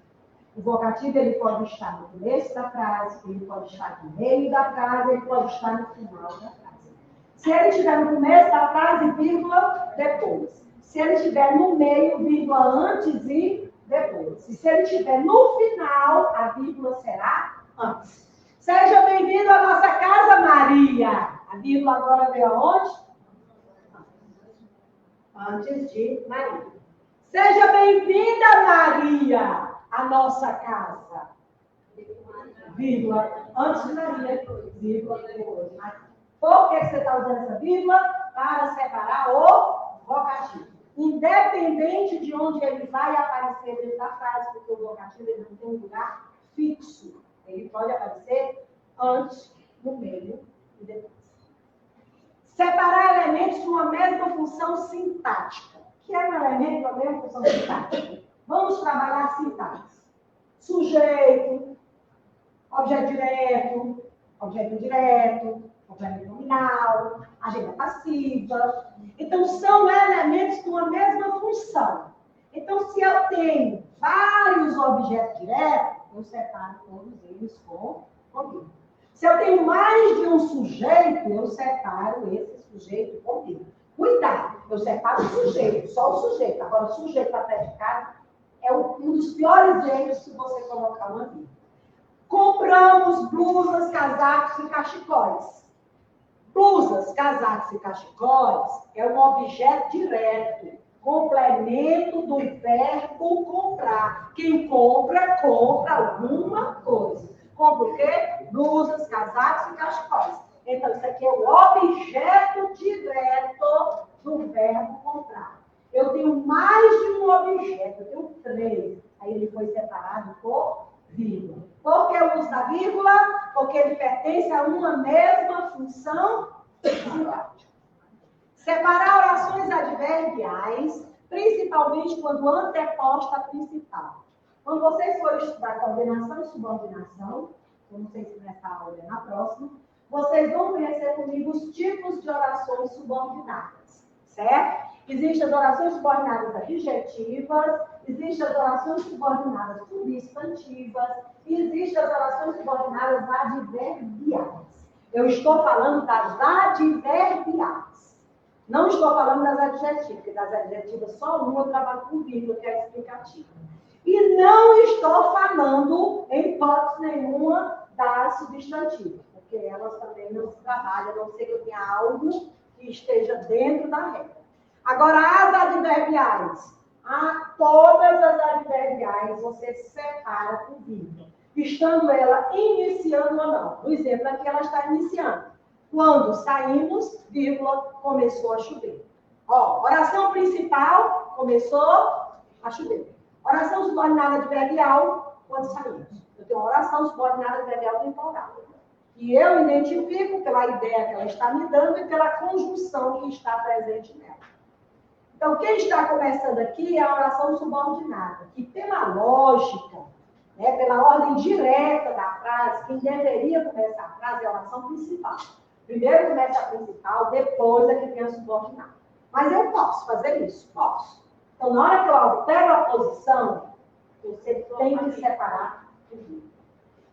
O vocativo ele pode estar no começo da frase, ele pode estar no meio da frase, ele pode estar no final da frase. Se ele estiver no começo da frase, vírgula, depois. Se ele estiver no meio, vírgula, antes e depois. E se ele estiver no final, a vírgula será antes. Seja bem-vindo à nossa casa, Maria. A vírgula agora veio aonde? Antes de Maria. Seja bem-vinda, Maria, à nossa casa. Vírgula, antes de Maria, vírgula, depois de Maria. Por que você está usando essa vírgula? Para separar o vocativo. Independente de onde ele vai aparecer dentro da frase, porque o vocativo ele não tem um lugar fixo. Ele pode aparecer antes, no meio e depois. Separar elementos com a mesma função sintática. O que é um elemento com a mesma função sintática? Vamos trabalhar a sintaxe. Sujeito, objeto direto, objeto indireto, complemento nominal, agenda passiva. Então, são elementos com a mesma função. Então, se eu tenho vários objetos diretos, eu separo todos eles com vírgula. Se eu tenho mais de um sujeito, eu separo esse sujeito com vírgula. Cuidado, eu separo o sujeito, só o sujeito. Agora, o sujeito para predicado é um dos piores erros se você colocar uma vírgula. Compramos blusas, casacos e cachecóis. Blusas, casacos e cachecóis é um objeto direto, complemento do verbo comprar. Quem compra, compra alguma coisa. Compra o quê? Blusas, casacos e cachecóis. Então, isso aqui é o objeto direto do verbo comprar. Eu tenho mais de um objeto, eu tenho 3. Aí ele foi separado por vírgula. Por que eu uso da vírgula? Porque ele pertence a uma mesma função sintática. Separar orações adverbiais, principalmente quando anteposta à principal. Quando vocês forem estudar coordenação e subordinação, eu não sei se nessa aula é na próxima, vocês vão conhecer comigo os tipos de orações subordinadas, certo? Existem as orações subordinadas adjetivas, existem as orações subordinadas substantivas, e existem as orações subordinadas adverbiais. Eu estou falando das adverbiais. Não estou falando das adjetivas, porque das adjetivas só uma eu trabalho com vírgula, que é explicativa. E não estou falando, em hipótese nenhuma, das substantivas, porque elas também não se trabalham, a não ser que eu tenha algo que esteja dentro da regra. Agora, as adverbiais. Todas as adverbiais você separa com vírgula, estando ela iniciando ou não. No exemplo aqui, ela está iniciando. Quando saímos, vírgula, começou a chover. Oração principal, começou a chover. Oração subordinada adverbial, quando saímos. Eu tenho uma oração subordinada adverbial temporal. E eu identifico pela ideia que ela está me dando e pela conjunção que está presente nela. Então, quem está começando aqui é a oração subordinada, que pela lógica, pela ordem direta da frase, quem deveria começar a frase é a oração principal. Primeiro começa a principal, depois é que vem a subordinada. Mas eu posso fazer isso? Posso. Então, na hora que eu altero a posição, Você tem que separar o vírgula.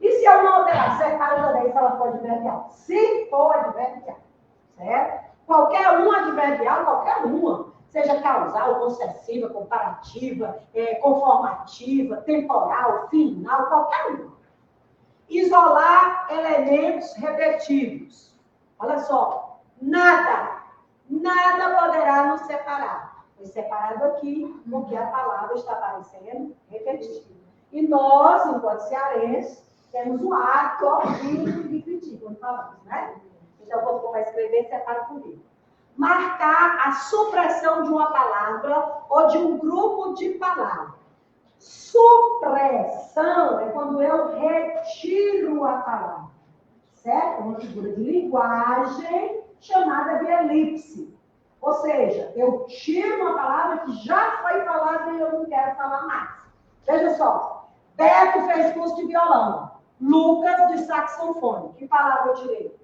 E se eu não alterar, separa também se ela for adverbial. Se for adverbial, certo? Qualquer uma adverbial, qualquer uma. Seja causal, possessiva, comparativa, conformativa, temporal, final, qualquer uma. Isolar elementos repetidos. Olha só, nada poderá nos separar. Foi separado aqui, porque a palavra está aparecendo repetida. E nós, enquanto cearenses, temos o ato de repetir, quando falamos, né? Então, quando for para escrever, separa comigo. Marcar a supressão de uma palavra ou de um grupo de palavras. Supressão é quando eu retiro a palavra, certo? Uma figura de linguagem chamada de elipse. Ou seja, eu tiro uma palavra que já foi falada e eu não quero falar mais. Veja só, Beto fez curso de violão, Lucas de saxofone. Que palavra eu tirei?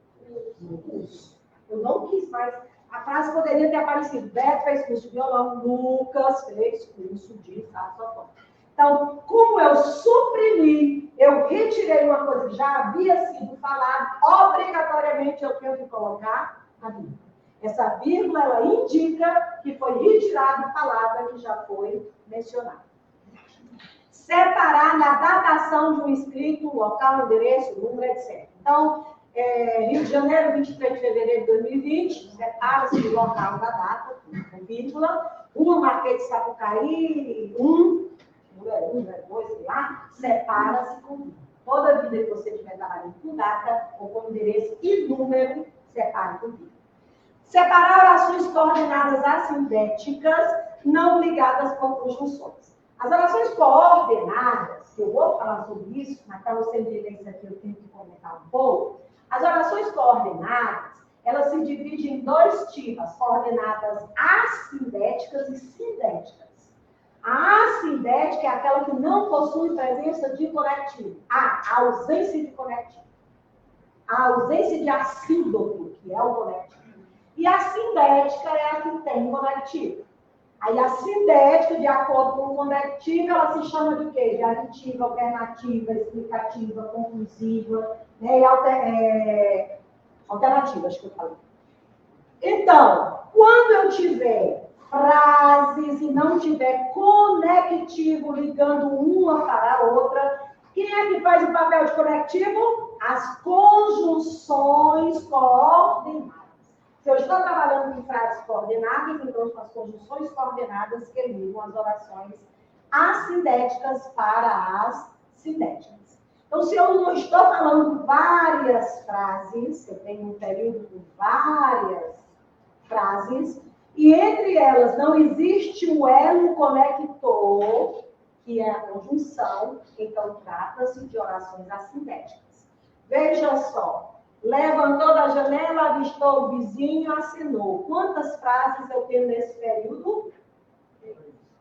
Curso. Eu não quis mais. A frase poderia ter aparecido, Beto fez curso de violão, Lucas fez curso de saxofone. Então, como eu suprimi, eu retirei uma coisa que já havia sido falada, obrigatoriamente eu tenho que colocar a vírgula. Essa vírgula, ela indica que foi retirada a palavra que já foi mencionada. Separar na datação de um escrito, local, endereço, número, etc. Então, Rio de Janeiro, 23 de fevereiro de 2020, separa-se do local da data, com vírgula. Uma Marquês de Sapucaí, número 2, sei lá, separa-se com vírgula. Toda vida que você estiver trabalhando com data, ou com endereço e número, separe com vírgula. Separar orações coordenadas assindéticas, não ligadas por conjunções. As orações coordenadas, que eu vou falar sobre isso, mas para você entender isso aqui eu tenho que comentar um pouco. As orações coordenadas, elas se dividem em dois tipos, coordenadas assindéticas e sindéticas. A assindética é aquela que não possui presença de conectivo. A ausência de conectivo. A ausência de assíndolo, que é o conectivo. E a sindética é a que tem conectivo. Aí a sindética, de acordo com o conectivo, ela se chama de quê? De aditiva, alternativa, explicativa, conclusiva, né? E alternativa, acho que eu falei. Então, quando eu tiver frases e não tiver conectivo ligando uma para a outra, quem é que faz o papel de conectivo? As conjunções coordenadas. Se eu estou trabalhando com frases coordenadas, então são as conjunções coordenadas que ligam as orações assindéticas para as sindéticas. Então, se eu não estou falando várias frases, eu tenho um período com várias frases, e entre elas não existe o elo conector, que é a conjunção, então trata-se de orações assindéticas. Veja só. Levantou da janela, avistou o vizinho, assinou. Quantas frases eu tenho nesse período?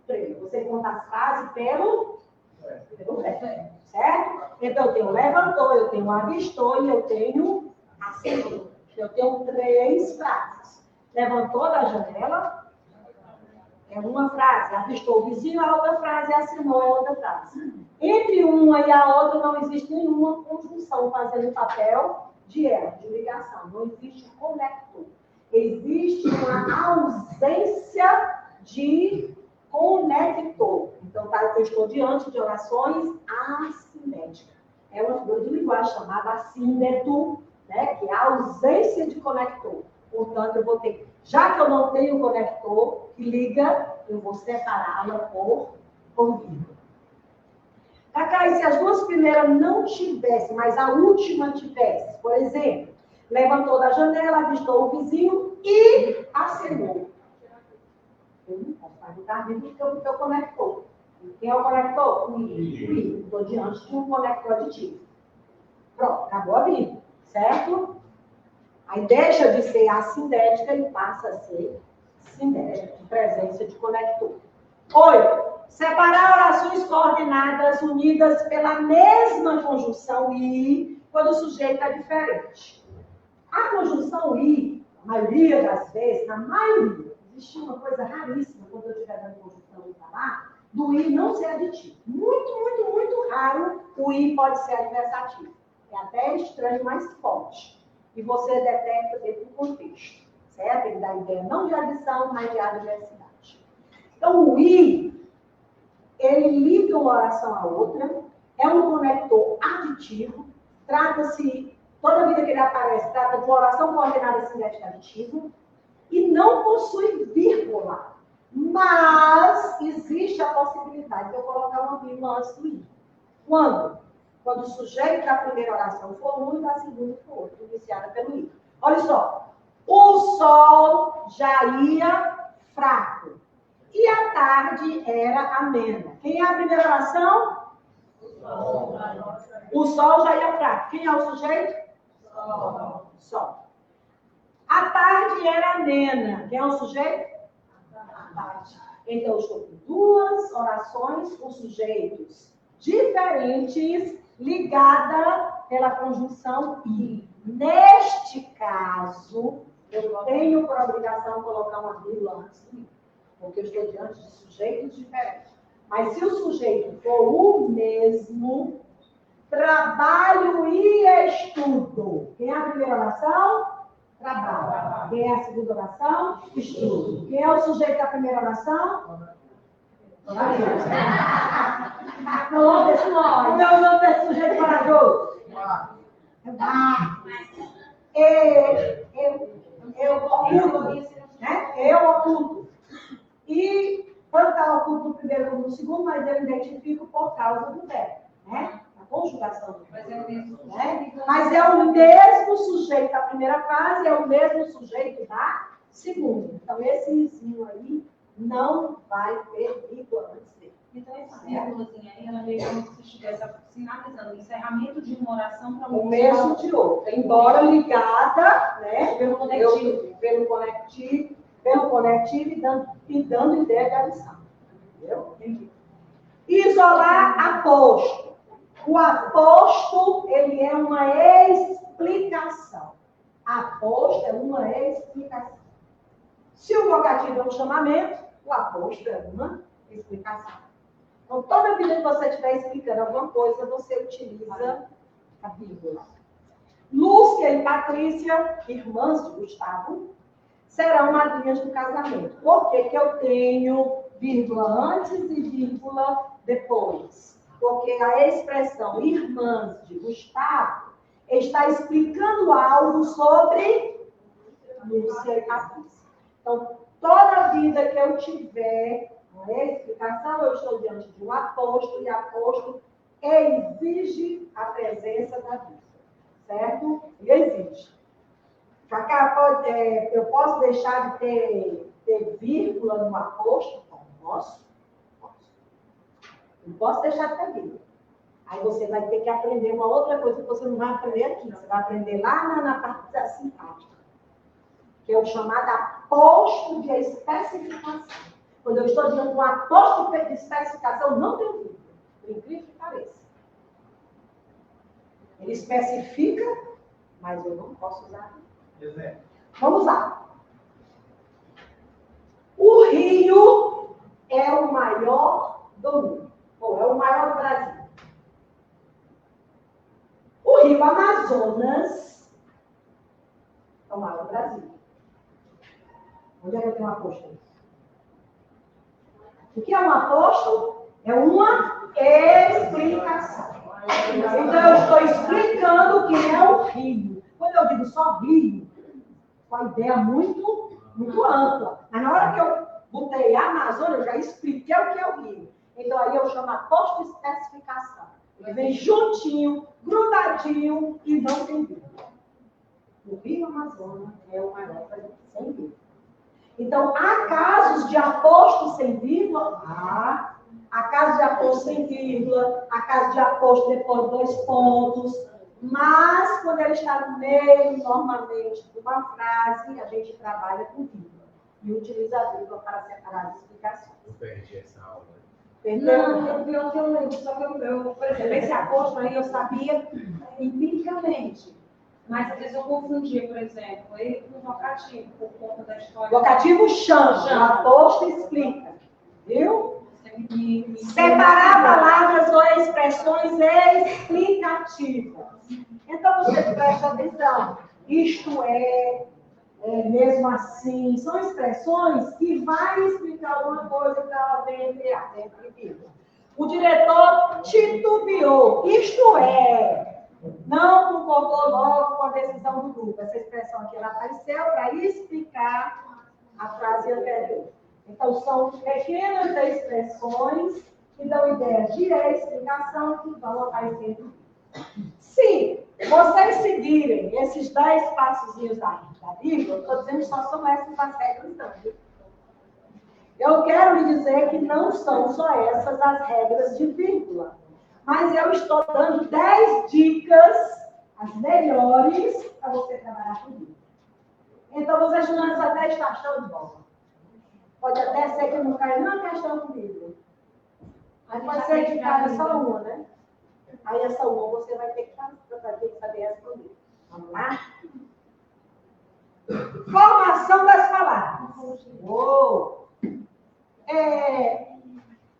3. Você conta as frases pelo verbo, certo? Então, eu tenho levantou, eu tenho avistou e eu tenho assinou. Eu tenho 3 frases. Levantou da janela, é uma frase. Avistou o vizinho, é outra frase. Assinou, é outra frase. Entre uma e a outra não existe nenhuma conjunção fazendo papel de elo, de ligação. Não existe conector. Existe uma ausência de conector. Então, eu estou diante de orações assindéticas. É uma figura de linguagem chamada assíndeto, né, que é a ausência de conector. Portanto, eu vou ter, já que eu não tenho conector que liga, eu vou separá-la por vírgula. Cacá, se as duas primeiras não tivessem, mas a última tivesse, por exemplo, levantou da janela, avistou o vizinho e acenou. Eu não posso perguntar mesmo porque eu conector. Quem é o conector? O I. Estou diante de um conector aditivo. Pronto, acabou a vírgula, certo? Aí deixa de ser assindética e passa a ser sindética, de presença de conector. 8. Separar orações coordenadas unidas pela mesma conjunção I, quando o sujeito é diferente. A conjunção I, a maioria das vezes, na maioria, existe uma coisa raríssima quando eu estiver dando conjunção I para lá, do I não ser aditivo. Muito, muito, muito raro o I pode ser adversativo. É até estranho, mas pode. E você detecta dentro do contexto, certo? Ele dá a ideia não de adição, mas de adversidade. Então, o I, ele liga uma oração à outra, é um conector aditivo, trata-se, toda vida que ele aparece, trata de uma oração coordenada cinética aditiva, e não possui vírgula. Mas existe a possibilidade de eu colocar uma vírgula antes do I. Quando? Quando o sujeito da primeira oração for um e da segunda for outro, iniciada pelo I. Olha só. O sol já ia fraco. E a tarde era amena. Quem é a primeira oração? O sol já ia fraco. Quem é o sujeito? Sol. A tarde era amena. Quem é o sujeito? A tarde. Então, eu estou com duas orações com sujeitos diferentes, ligada pela conjunção I. Neste caso, eu tenho por obrigação colocar uma vírgula antes do I, porque eu estou diante de sujeitos diferentes. Mas se o sujeito for o mesmo, trabalho e estudo. Quem é a primeira oração? Trabalho. Quem é a segunda oração? Estudo. Quem é o sujeito da primeira oração? Não, pessoal, o meu nome é sujeito corajoso. Eu oculto, né? Eu oculto. E tanto está oculto no primeiro como no segundo, mas eu identifico por causa do verbo, né? A conjugação do verbo. Mas é o mesmo sujeito da primeira frase, é o mesmo sujeito da segunda. Então, esse izinho aí não vai ter vírgula antes dele. Então, essa vírgulazinha aí, ela meio como se estivesse sinalizando o encerramento de uma oração para o mesmo de outra, embora ligada, né, pelo conectivo e dando ideia de adição. Entendeu? Isolar aposto. O aposto, ele é uma explicação. Aposto é uma explicação. Se o vocativo é um chamamento, o aposto é uma explicação. Então, toda vida que você estiver explicando alguma coisa, você utiliza a vírgula. Lúcia e Patrícia, irmãs de Gustavo, serão madrinhas do casamento. Por que que eu tenho vírgula antes e vírgula depois? Porque a expressão irmãs de Gustavo está explicando algo sobre Lúcia e Patrícia. Então, toda vida que eu tiver uma explicação, eu estou diante de um aposto, e aposto exige a presença da vírgula. Certo? Ele exige. Cacá, eu posso deixar de ter vírgula no aposto? Posso. Não posso deixar de ter vírgula. Aí você vai ter que aprender uma outra coisa que você não vai aprender aqui. Você vai aprender lá na parte da sintática, que é o chamado aposto de especificação. Quando eu estou dizendo um aposto de especificação, não tem vírgula. Por incrível que pareça. Ele especifica, mas eu não posso usar. Exemplo. Vamos lá. O rio é o maior do mundo. Ou é o maior do Brasil. O rio Amazonas é o maior do Brasil. Onde é que eu tenho um aposto? O que é um aposto? É uma explicação. Então, eu estou explicando o que é o rio. Quando eu digo só rio, com a ideia muito ampla. Mas na hora que eu botei a Amazônia, eu já expliquei o que é o rio. Então, aí eu chamo aposto de especificação. Ele vem juntinho, grudadinho e não tem vírgula. O rio Amazonas é o maior sem vírgula. Então, há casos de aposto sem vírgula? Há casos de aposto sem vírgula, há casos de aposto depois de 2 pontos, mas quando ele está no meio, normalmente, de uma frase, a gente trabalha com vírgula e utiliza a vírgula para separar as explicações. Eu perdi essa aula. Entendeu? Não, pior que eu lembro, só que eu, por exemplo, esse aposto aí eu sabia empiricamente. Mas às vezes eu confundia, por exemplo, ele com o vocativo, por conta da história. Vocativo chama, aposto explica. Viu? Separar palavras ou expressões explicativas. Então, você presta atenção. Isto é, mesmo assim, são expressões que vai explicar alguma coisa que ela vem entre vírgula. O diretor titubeou. Isto é, não concordou logo com a decisão do grupo. Essa expressão aqui ela apareceu para explicar a frase anterior. Então, são pequenas expressões que dão ideias de explicação que vão aparecendo. Se vocês seguirem esses 10 passozinhos da Bíblia, eu estou dizendo que só são essas as regras, não. Eu quero lhe dizer que não são só essas as regras de vírgula, mas eu estou dando 10 dicas, as melhores, para você trabalhar comigo. Então, você estudando essas 10 está show de bola. Pode até ser que não caia nenhuma questão comigo. Mas pode ser que caia só uma, né? Aí essa uma você vai ter que saber responder. Vamos lá? Formação das palavras. Uou!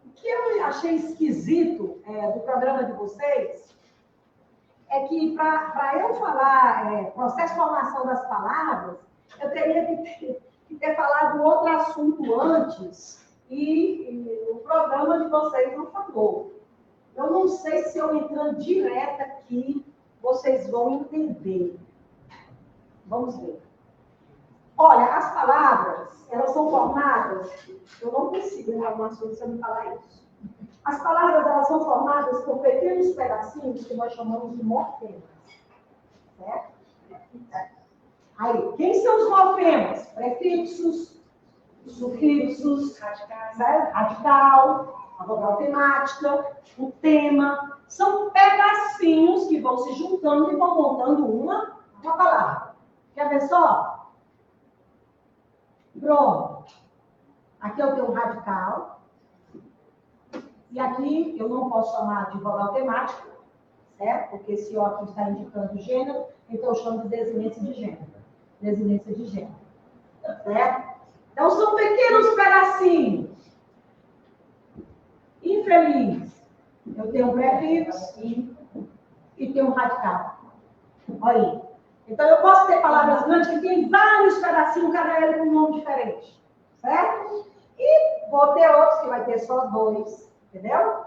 O que eu achei esquisito do programa de vocês é que para eu falar processo de formação das palavras, eu teria que ter falado outro assunto antes e o programa de vocês não falou. Eu não sei se eu entrando direto aqui, vocês vão entender. Vamos ver. Olha, as palavras, elas são formadas, eu não consigo entrar no assunto se eu não falar isso. As palavras, elas são formadas por pequenos pedacinhos que nós chamamos de morfemas. Certo? Aí, quem são os morfemas? Prefixos, sufixos, radical, a vogal temática, o tema. São pedacinhos que vão se juntando e vão montando uma palavra. Quer ver só? Pronto. Aqui eu tenho um radical. E aqui eu não posso chamar de vogal temática, certo? Porque esse O aqui está indicando gênero, então eu chamo de desinência de gênero. Desinência de gênero. Certo? Então são pequenos pedacinhos. Infeliz. Eu tenho um prefixo e tenho um radical. Olha aí. Então eu posso ter palavras grandes que tem vários pedacinhos, cada ele com um nome diferente. Certo? E vou ter outros que vai ter só 2. Entendeu?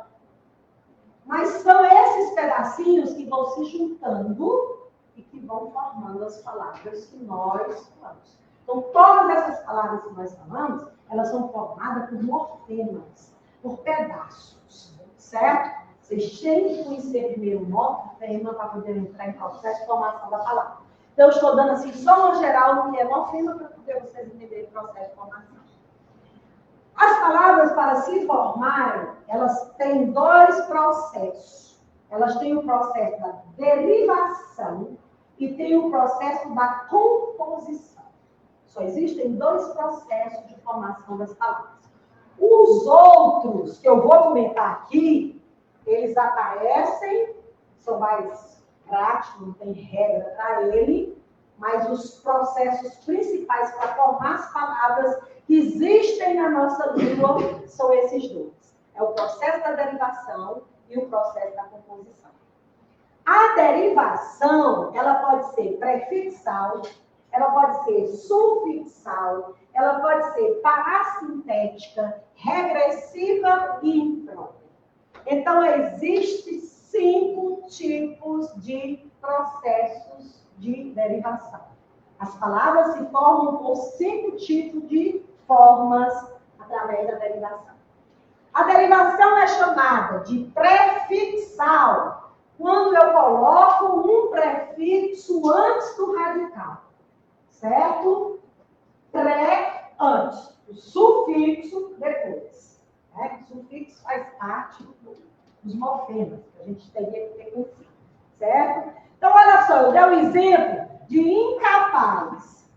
Mas são esses pedacinhos que vão se juntando e que vão formando as palavras que nós falamos. Então, todas essas palavras que nós falamos, elas são formadas por morfemas, por pedaços, certo? Vocês têm que conhecer primeiro o morfema para poder entrar em processo de formação da palavra. Então, eu estou dando assim só uma geral no que é morfema para poder vocês entenderem o processo de formação. As palavras, para se formarem, elas têm 2 processos. Elas têm o processo da derivação e tem o processo da composição. Só existem 2 processos de formação das palavras. Os outros, que eu vou comentar aqui, eles aparecem, são mais práticos, não tem regra para ele, mas os processos principais para formar as palavras que existem na nossa língua são esses 2. É o processo da derivação e o processo da composição. A derivação, ela pode ser prefixal, ela pode ser sufixal, ela pode ser parassintética, regressiva e imprópria. Então, existem 5 tipos de processos de derivação. As palavras se formam por 5 tipos de formas através da derivação. A derivação é chamada de prefixal, quando eu coloco um prefixo antes do radical. Certo? Pré antes. O sufixo depois. Né? O sufixo faz parte dos morfemas, que a gente teria que ter conhecido. Certo? Então, olha só, eu dei um exemplo de incapaz.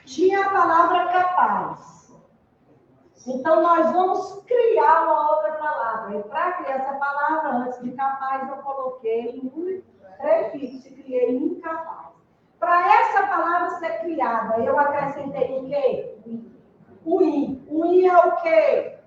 Tinha a palavra capaz. Então, nós vamos criar uma outra palavra. E para criar essa palavra, antes de capaz, eu coloquei um prefixo e criei incapaz. Para essa palavra ser criada, eu acrescentei o quê? O in. O in é o quê?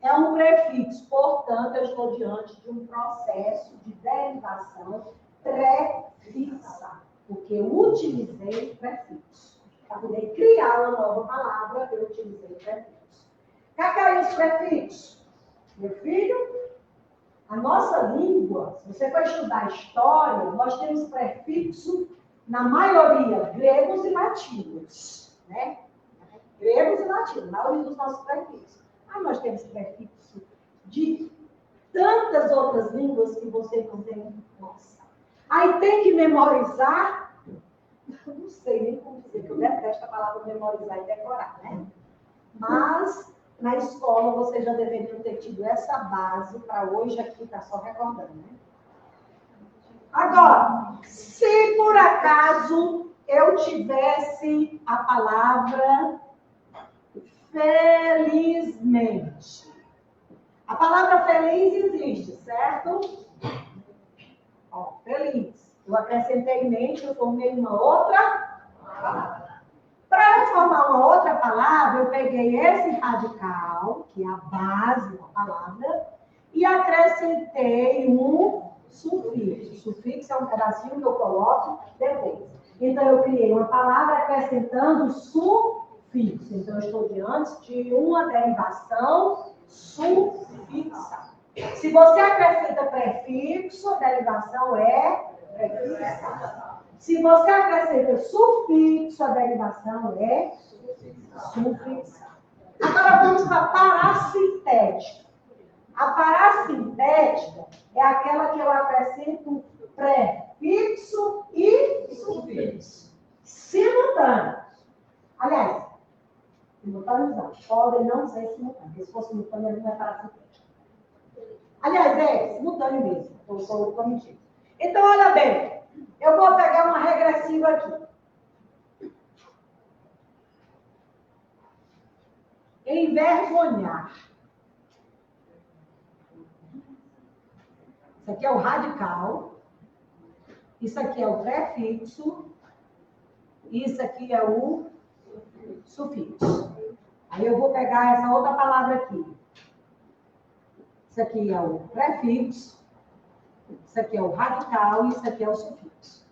É um prefixo. Portanto, eu estou diante de um processo de derivação prefixa. Porque eu utilizei prefixo. Para poder criar uma nova palavra, eu utilizei prefixo. O que é esse prefixo? Meu filho, a nossa língua, se você for estudar história, nós temos prefixo, na maioria, gregos e latinos, né? Gregos e latinos, a maioria dos nossos prefixos. Aí nós temos prefixo de tantas outras línguas que você não tem noção. Aí tem que memorizar, eu não sei nem como dizer, que eu detesto a palavra memorizar e decorar, né? Mas na escola você já deveria ter tido essa base para hoje aqui, está só recordando, né? Agora, se por acaso eu tivesse a palavra felizmente. A palavra feliz existe, certo? Ó, feliz. Eu acrescentei mente, eu formei uma outra palavra. Para eu formar uma outra palavra, eu peguei esse radical, que é a base da palavra, e acrescentei um sufixo. Sufixo é um pedacinho que eu coloco depois. Então, eu criei uma palavra acrescentando sufixo. Então, eu estou diante de uma derivação sufixa. Se você acrescenta prefixo, a derivação é prefixa. Se você acrescenta sufixo, a derivação é sufixa. Agora vamos para a parassintética. A parassintética é aquela que eu acrescento prefixo e sufixo. Simultâneos. Aliás, simultâneos não. Podem não ser simultâneos. Se for simultâneo, não é parassintética. Aliás, é simultâneo mesmo. Eu sou cometido. Então, olha bem. Eu vou pegar uma regressiva aqui. Envergonhar. Isso aqui é o radical. Isso aqui é o prefixo. Isso aqui é o sufixo. Aí eu vou pegar essa outra palavra aqui. Isso aqui é o prefixo. Isso aqui é o radical e isso aqui é o sufixo.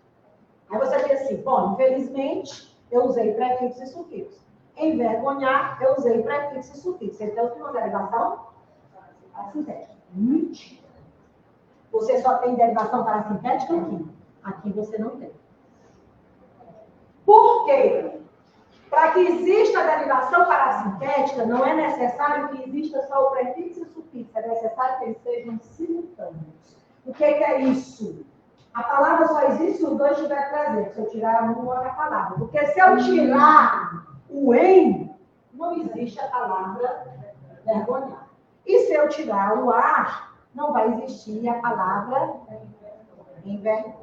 Aí você diz assim, bom, infelizmente, eu usei prefixo e sufixo. Envergonhar, eu usei prefixo e sufixo. Então, eu tenho uma derivação parassintética. Mentira. Você só tem derivação parassintética aqui. Aqui você não tem. Por quê? Para que exista a derivação parassintética, não é necessário que exista só o prefixo e o sufixo. É necessário que eles sejam simultâneos. O que é isso? A palavra só existe se os dois estiverem presentes. Se eu tirar um, não é a palavra. Porque se eu tirar o em, não existe a palavra vergonhar. E se eu tirar o ar, não vai existir a palavra envergonhar.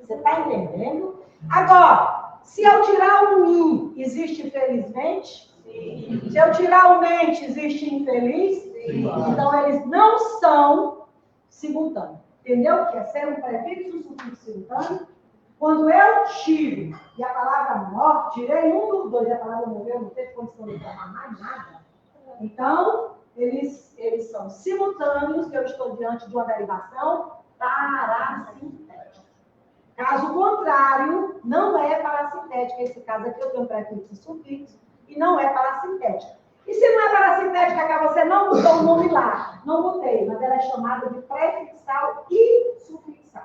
Você está entendendo? Agora, se eu tirar o in, existe infelizmente? Sim. Se eu tirar o mente, existe infeliz? Sim. Então, eles não são simultâneos. Entendeu? Que é ser um prefixo e um sufixo simultâneo. Quando eu tiro e a palavra morte, tirei um dos dois e a palavra morreu, não teve condição de formar mais nada. Então, eles são simultâneos, que eu estou diante de uma derivação parassintética. Caso contrário, não é parassintética. Esse caso aqui eu tenho prefixo e sufixo e não é parassintética. E se não é parassintética, que você não mudou o nome lá? Não mudei, mas ela é chamada de prefixal e sufixal.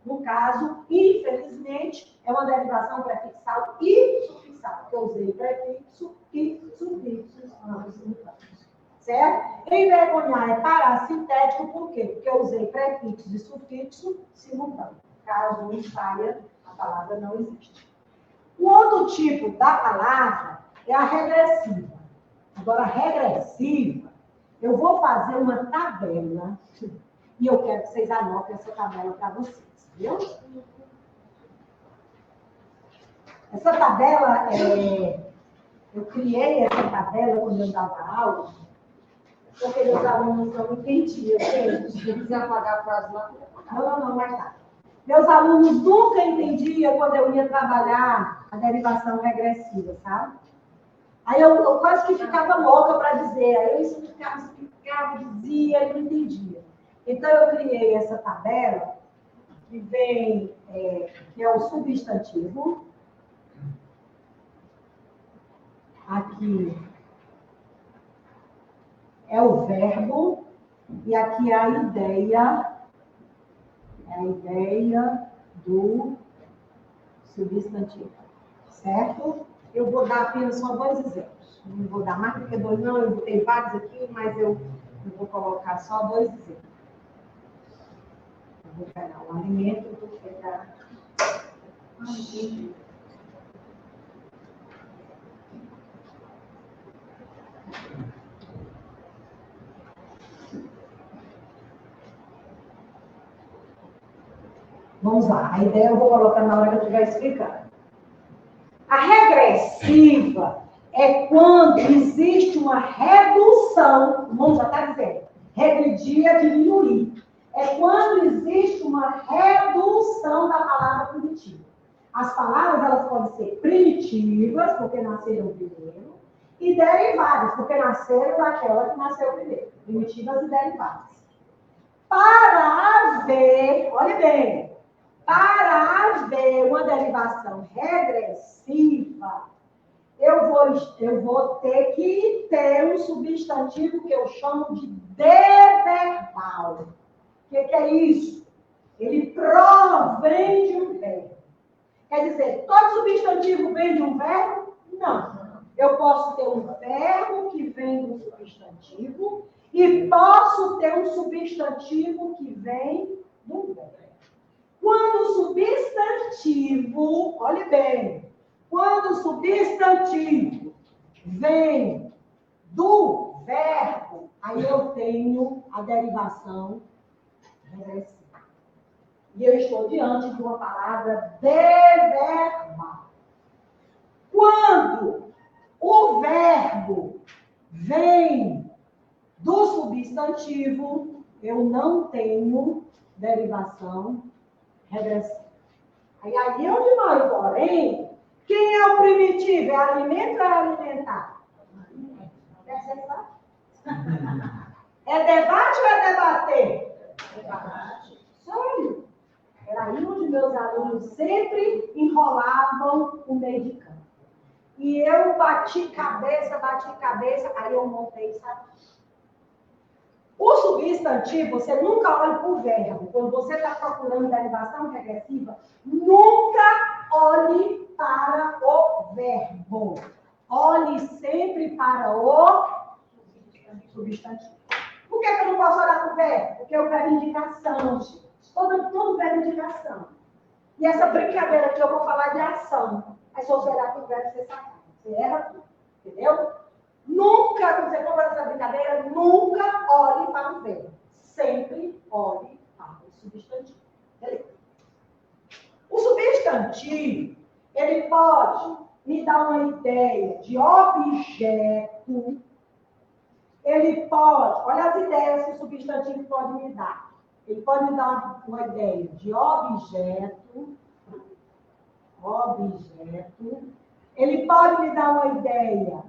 No caso, infelizmente, é uma derivação prefixal e sufixal, porque eu usei prefixo e sufixos ambos simultâneos. Certo? Envergonhar é parassintético, por quê? Porque eu usei prefixo e sufixo simultâneo. Caso não saia, a palavra não existe. O outro tipo da palavra é a regressiva. Agora, a regressiva, eu vou fazer uma tabela e eu quero que vocês anotem essa tabela para vocês, viu? Essa tabela, eu criei essa tabela quando eu dava aula, porque meus alunos não entendiam. Se quiser apagar a frase lá, não, mais tarde. Meus alunos nunca entendiam quando eu ia trabalhar a derivação regressiva, sabe? Aí eu quase que ficava louca para dizer, aí eu explicava, dizia e não entendia. Então eu criei essa tabela que vem, que é o substantivo. Aqui é o verbo e aqui é a ideia do substantivo, certo? Eu vou dar apenas só 2 exemplos. Não vou dar mais do que 2, não. Eu botei vários aqui, mas eu vou colocar só 2 exemplos. Eu vou pegar o alimento, eu vou pegar... Vamos lá. A ideia eu vou colocar na hora que eu estiver explicando. A regressiva é quando existe uma redução, o nome já está dizendo, regredir é diminuir. É quando existe uma redução da palavra primitiva. As palavras elas podem ser primitivas, porque nasceram primeiro, e derivadas, porque nasceram daquela que nasceu primeiro. Primitivas e derivadas. Para haver, olhe bem, para haver uma derivação regressiva, eu vou ter que ter um substantivo que eu chamo de deverbal. O que é isso? Ele provém de um verbo. Quer dizer, todo substantivo vem de um verbo? Não. Eu posso ter um verbo que vem do substantivo e posso ter um substantivo que vem do verbo. Quando o substantivo, olhe bem, quando o substantivo vem do verbo, aí eu tenho a derivação regressiva. E eu estou diante de uma palavra deverbal. Quando o verbo vem do substantivo, eu não tenho derivação regressiva. Aí onde nós, porém, quem é o primitivo? É alimento ou é alimentar? É debate ou é debater? Debate. Sério. Era aí onde meus alunos sempre enrolavam o meio de campo. E eu bati cabeça, aí eu montei isso aqui. O substantivo, você nunca olha para o verbo. Quando você está procurando derivação regressiva, nunca olhe para o verbo. Olhe sempre para o substantivo. Por que eu não posso olhar para o verbo? Porque o verbo é indicação, gente. Todo verbo é indicação. E essa brincadeira aqui eu vou falar de ação. Aí se você olhar para o verbo, você sabe. Você erra tudo. Entendeu? Nunca, quando você for fazer essa brincadeira, nunca olhe para o verbo. Sempre olhe para o substantivo. Beleza? O substantivo, ele pode me dar uma ideia de objeto. Ele pode, olha as ideias que o substantivo pode me dar. Ele pode me dar uma ideia de objeto. Ele pode me dar uma ideia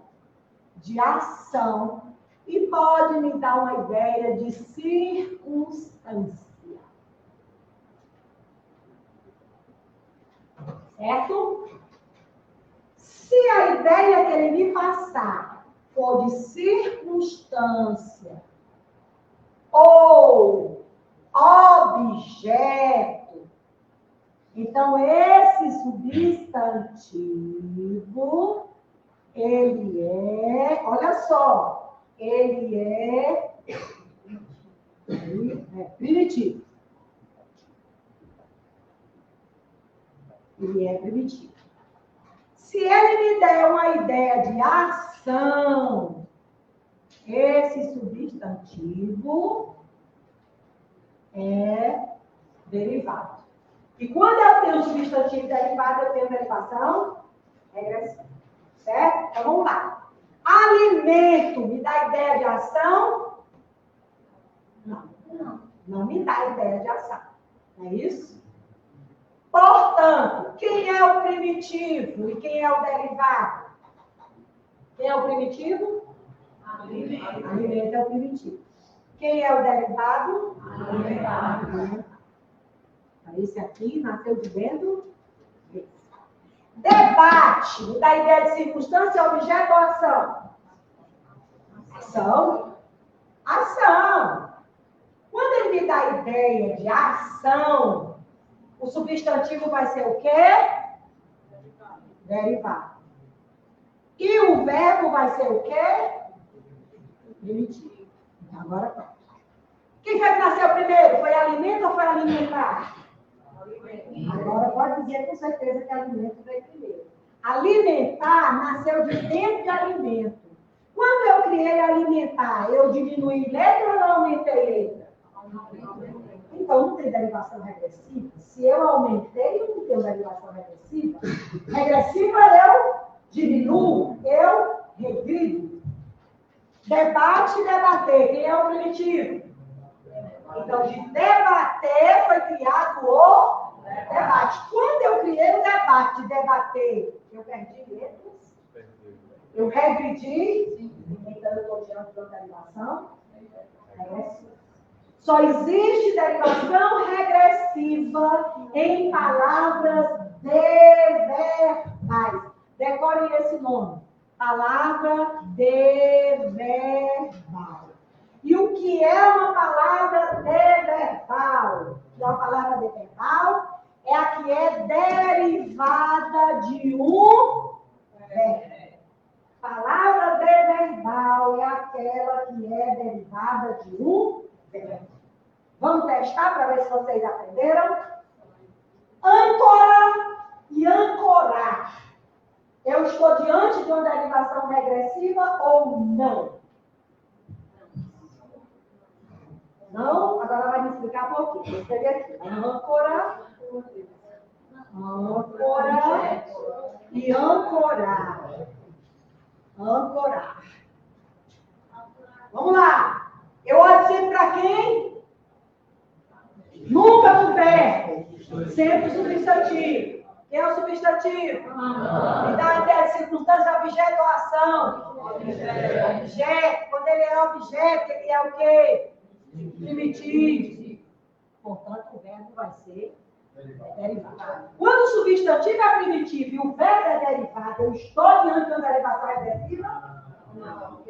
de ação e pode me dar uma ideia de circunstância. Certo? Se a ideia que ele me passar for de circunstância ou objeto, então esse substantivo, ele é, olha só, ele é primitivo. Ele é primitivo. Se ele me der uma ideia de ação, esse substantivo é derivado. E quando eu tenho substantivo derivado, eu tenho derivação regressiva. Certo? Então vamos lá. Alimento me dá ideia de ação? Não me dá ideia de ação. Não é isso? Portanto, quem é o primitivo e quem é o derivado? Quem é o primitivo? Alimento. Alimento é o primitivo. Quem é o derivado? Alimento. Esse aqui nasceu de dentro desse. Debate. Da ideia de circunstância, objeto ou ação? Ação. Ação. Quando ele me dá a ideia de ação, o substantivo vai ser o quê? Derivado. E o verbo vai ser o quê? Primitivo. Então, agora pronto. Quem foi que nasceu primeiro? Foi alimento ou foi alimentar? Agora pode dizer com certeza que alimento veio primeiro. Alimentar nasceu de dentro de alimento. Quando eu criei alimentar, eu diminuí letra ou não aumentei letra? Então, não tem derivação regressiva. Se eu aumentei, não tem derivação regressiva. Regressiva eu diminuo, eu regrido. Debate e debater. Quem é o primitivo? Então, de debater foi criado o debate. Quando eu criei o debate de debater, eu perdi letras? Eu regredi? Então, eu estou diante da derivação regressiva. Só existe derivação regressiva em palavras deverbais. Decorem esse nome. Palavra deverbal. E o que é uma palavra deverbal? O que é uma palavra deverbal? É a que é derivada de um verbo. Palavra deverbal é aquela que é derivada de um verbo. Vamos testar para ver se vocês aprenderam? Âncora e ancorar. Eu estou diante de uma derivação regressiva ou não? Não? Agora vai me explicar um pouquinho. Escrevi aqui. Âncora e ancorar. Ancorar. Vamos lá. Eu olho sempre para quem? Nunca para o verbo. Sempre substantivo. Quem é o substantivo? Me dá a ideia de circunstância, objeto ou ação? Objeto. Quando ele é objeto, ele é o quê? Primitivo. Portanto, o verbo vai ser derivado. Quando o substantivo é primitivo e o verbo é derivado, eu estou diante de uma derivação regressiva? Não.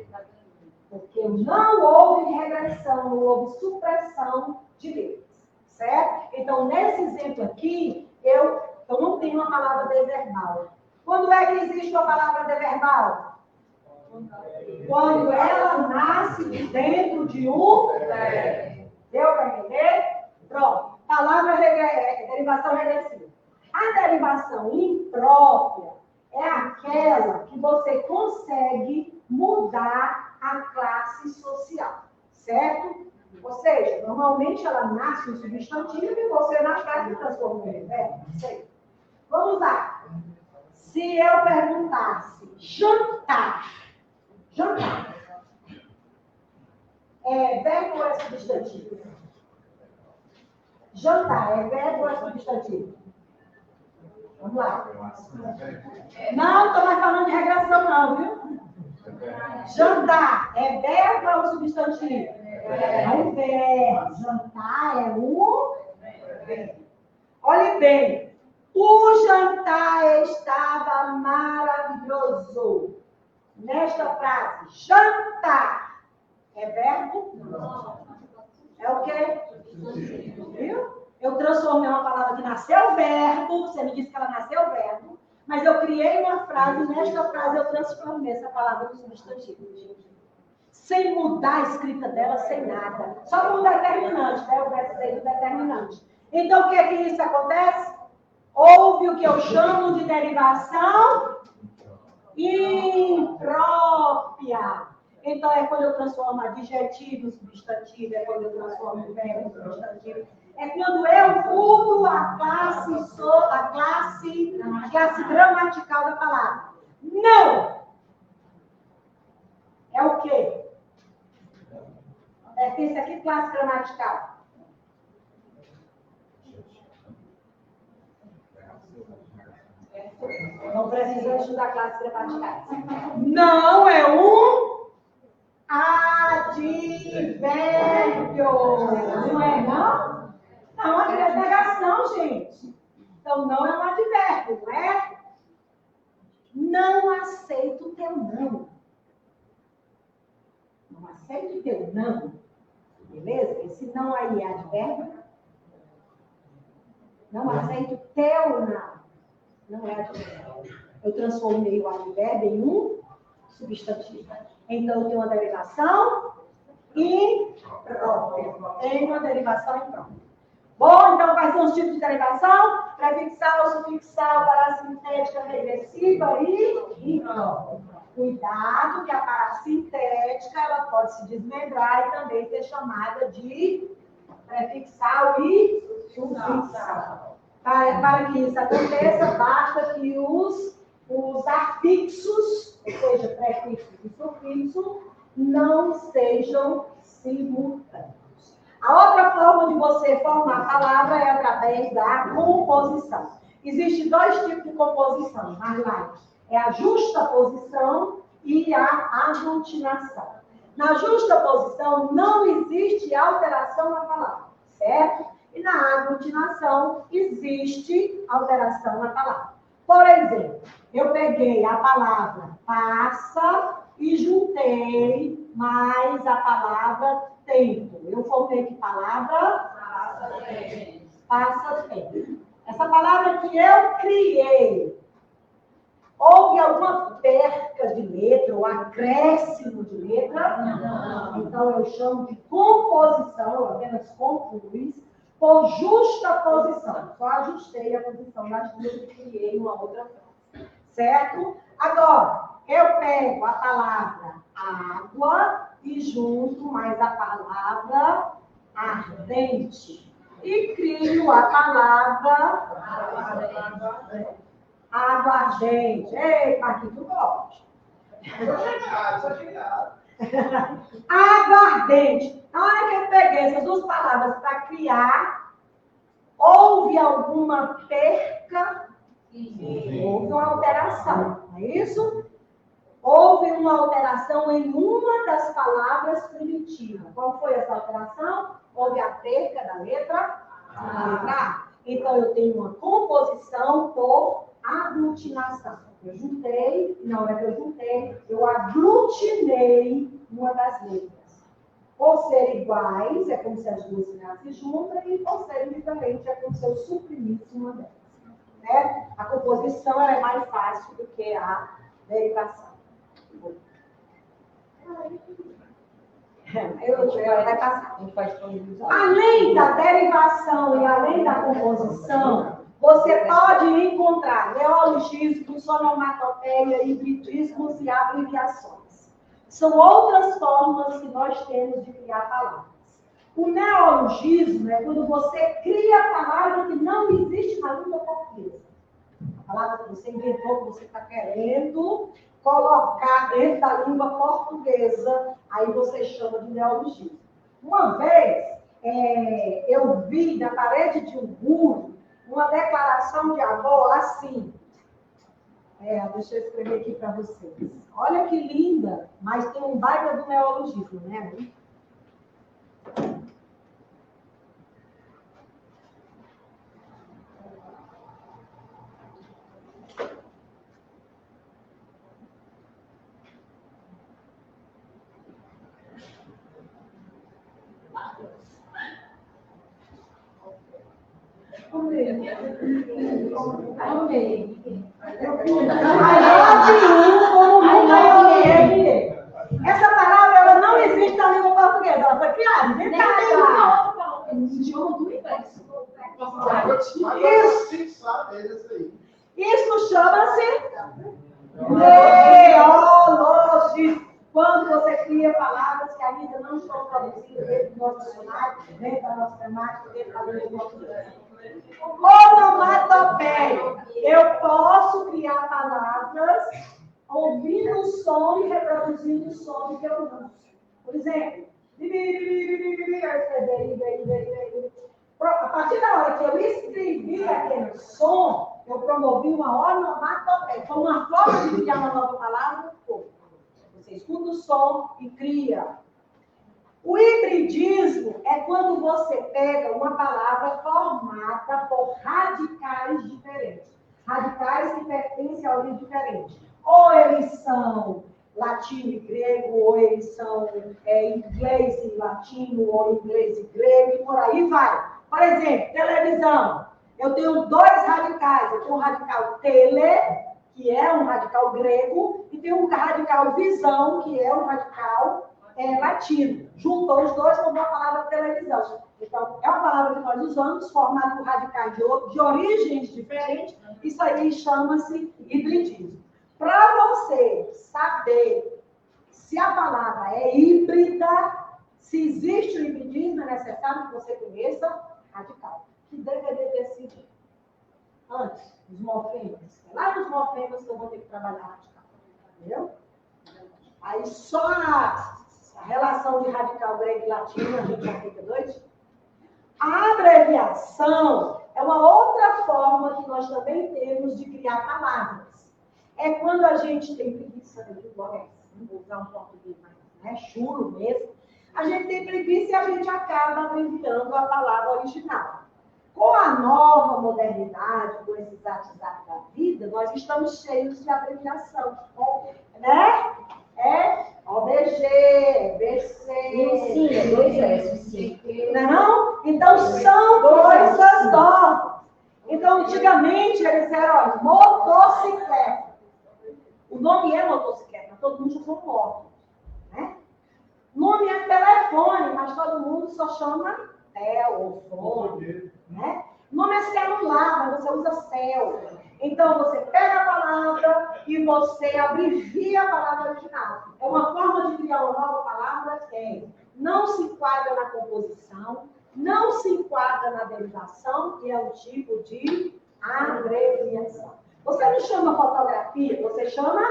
Porque não houve regressão, não houve supressão de letras. Certo? Então, nesse exemplo aqui, eu não tenho uma palavra deverbal. Quando é que existe uma palavra deverbal? Quando ela nasce de dentro de um verbo. Deu para entender? Pronto. Palavra derivação regressiva. A derivação imprópria é aquela que você consegue mudar a classe social. Certo? Ou seja, normalmente ela nasce no substantivo e você na frase transforma em verbo. Vamos lá. Se eu perguntasse jantar. Jantar. É verbo ou é substantivo? Jantar é verbo ou é substantivo? Vamos lá. Não estou mais falando de regressão não, viu? Jantar é verbo ou é um substantivo? É um verbo. Jantar é um verbo. Olhe bem. O jantar estava maravilhoso. Nesta frase, jantar é verbo? Não. É o quê? Viu? Eu transformei uma palavra que nasceu verbo, você me disse que ela nasceu verbo, mas eu criei uma frase, e nesta frase eu transformei essa palavra no substantivo. Sem mudar a escrita dela, sem nada. Só com o determinante, né? O verbo do determinante. Então, o que é que isso acontece? Houve o que eu chamo de derivação imprópria. Então, é quando eu transformo adjetivo em substantivo, é quando eu transformo verbo em substantivo. É quando eu mudo a classe gramatical da palavra. Não! É o quê? Pertence aqui classe gramatical. Não precisa estudar classe gramaticais. Não é um advérbio. Não é, não? Não, aqui é negação, gente. Então, não é um advérbio, não é? Não aceito o teu não. Não aceito o teu não. Beleza? Esse não aí é advérbio. Não aceito o teu não. Não é advérbio. Eu transformei o advérbio em um substantivo. Então, eu tenho uma derivação imprópria. Tem uma derivação imprópria. Bom, então, quais são os tipos de derivação? Prefixal, sufixal, parassintética, regressiva e imprópria. Cuidado que a parassintética ela pode se desmembrar e também ser chamada de prefixal e sufixal. Para que isso aconteça, basta que os afixos, ou seja, prefixo e sufixo, não sejam simultâneos. A outra forma de você formar a palavra é através da composição. Existem dois tipos de composição, Marlene. É a justaposição e a aglutinação. Na justaposição não existe alteração na palavra, certo? E na aglutinação existe alteração na palavra. Por exemplo, eu peguei a palavra passa e juntei mais a palavra tempo. Eu formei que palavra? Passa tempo. Essa palavra que eu criei, houve alguma perca de letra ou acréscimo de letra? Não. Então eu chamo de composição, eu apenas compus, por justa posição. Só ajustei a posição das duas e criei uma outra frase. Certo? Agora, eu pego a palavra água e junto mais a palavra ardente. E crio a palavra aguardente. Ei, Paquito, tu gosta. Aguardente. Na hora que eu peguei essas duas palavras para criar, houve alguma perca? Houve uma alteração, não é isso? Houve uma alteração em uma das palavras primitivas. Qual foi essa alteração? Houve a perca da letra A. Então, eu tenho uma composição por aglutinação. Eu juntei, e na hora que eu juntei, eu aglutinei uma das letras. Por ser iguais, é como se as duas se juntam, e por serem diferentes, é como se eu suprimisse uma delas. Né? A composição ela é mais fácil do que a derivação. Vai passar. Além da derivação e além da composição, você pode encontrar neologismos, onomatopeia, hibridismos e abreviações. São outras formas que nós temos de criar palavras. O neologismo é quando você cria a palavra que não existe na língua portuguesa. A palavra que você inventou, que você está querendo colocar dentro da língua portuguesa, aí você chama de neologismo. Uma vez, eu vi na parede de um muro uma declaração de avó assim. Deixa eu escrever aqui para vocês. Olha que linda, mas tem um baita do neologismo, né? Essa palavra ela não existe na língua portuguesa, ela foi criada, inventada. Idioma do inglês. Isso chama-se neologismo. Quando você cria palavras que ainda não estão traduzidas dentro do nosso dicionário, dentro da nossa gramática, dentro da língua portuguesa. Onomatopeia. Eu posso criar palavras ouvindo o som e reproduzindo o som que eu uso. Por exemplo, A partir da hora que eu escrevi aquele som, eu promovi uma onomatopeia. Foi uma forma de criar uma nova palavra no corpo. Você escuta o som e cria. O hibridismo é quando você pega uma palavra formada por radicais diferentes. Radicais que pertencem a origem diferente. Ou eles são latino e grego, ou eles são inglês e latino, ou inglês e grego, e por aí vai. Por exemplo, televisão. Eu tenho dois radicais. Eu tenho um radical tele, que é um radical grego, e tenho um radical visão, que é um radical latino. Juntou os dois como a palavra televisão. Então, é uma palavra que nós usamos, formada por radicais de origens diferentes. Isso aí chama-se hibridismo. Para você saber se a palavra é híbrida, se existe o hibridismo, é necessário que você conheça radical, que deveria ter sido antes dos morfemas. É lá nos morfemas que eu vou ter que trabalhar radical. Entendeu? Aí só a relação de radical grego e latino, a gente já fica doido. A abreviação é uma outra forma que nós também temos de criar palavras. É quando a gente tem preguiça de vou usar um português mais chulo mesmo. A gente tem preguiça e a gente acaba abreviando a palavra original. Com a nova modernidade, com esses WhatsApp da vida, nós estamos cheios de abreviação. Né? OBG, BC. Sim, dois S, sim. Não? Então, são coisas novas. Então, antigamente, eles eram, olha, motocicleta. O nome é motocicleta, todo mundo usou moto. Né? O nome é telefone, mas todo mundo só chama telefone. Né? O nome é celular, mas você usa cel. Então, você pega a palavra e você abrevia a palavra original. É uma forma de criar uma nova palavra que não se enquadra na composição, não se enquadra na derivação, que é um tipo de abreviação. Você não chama fotografia, você chama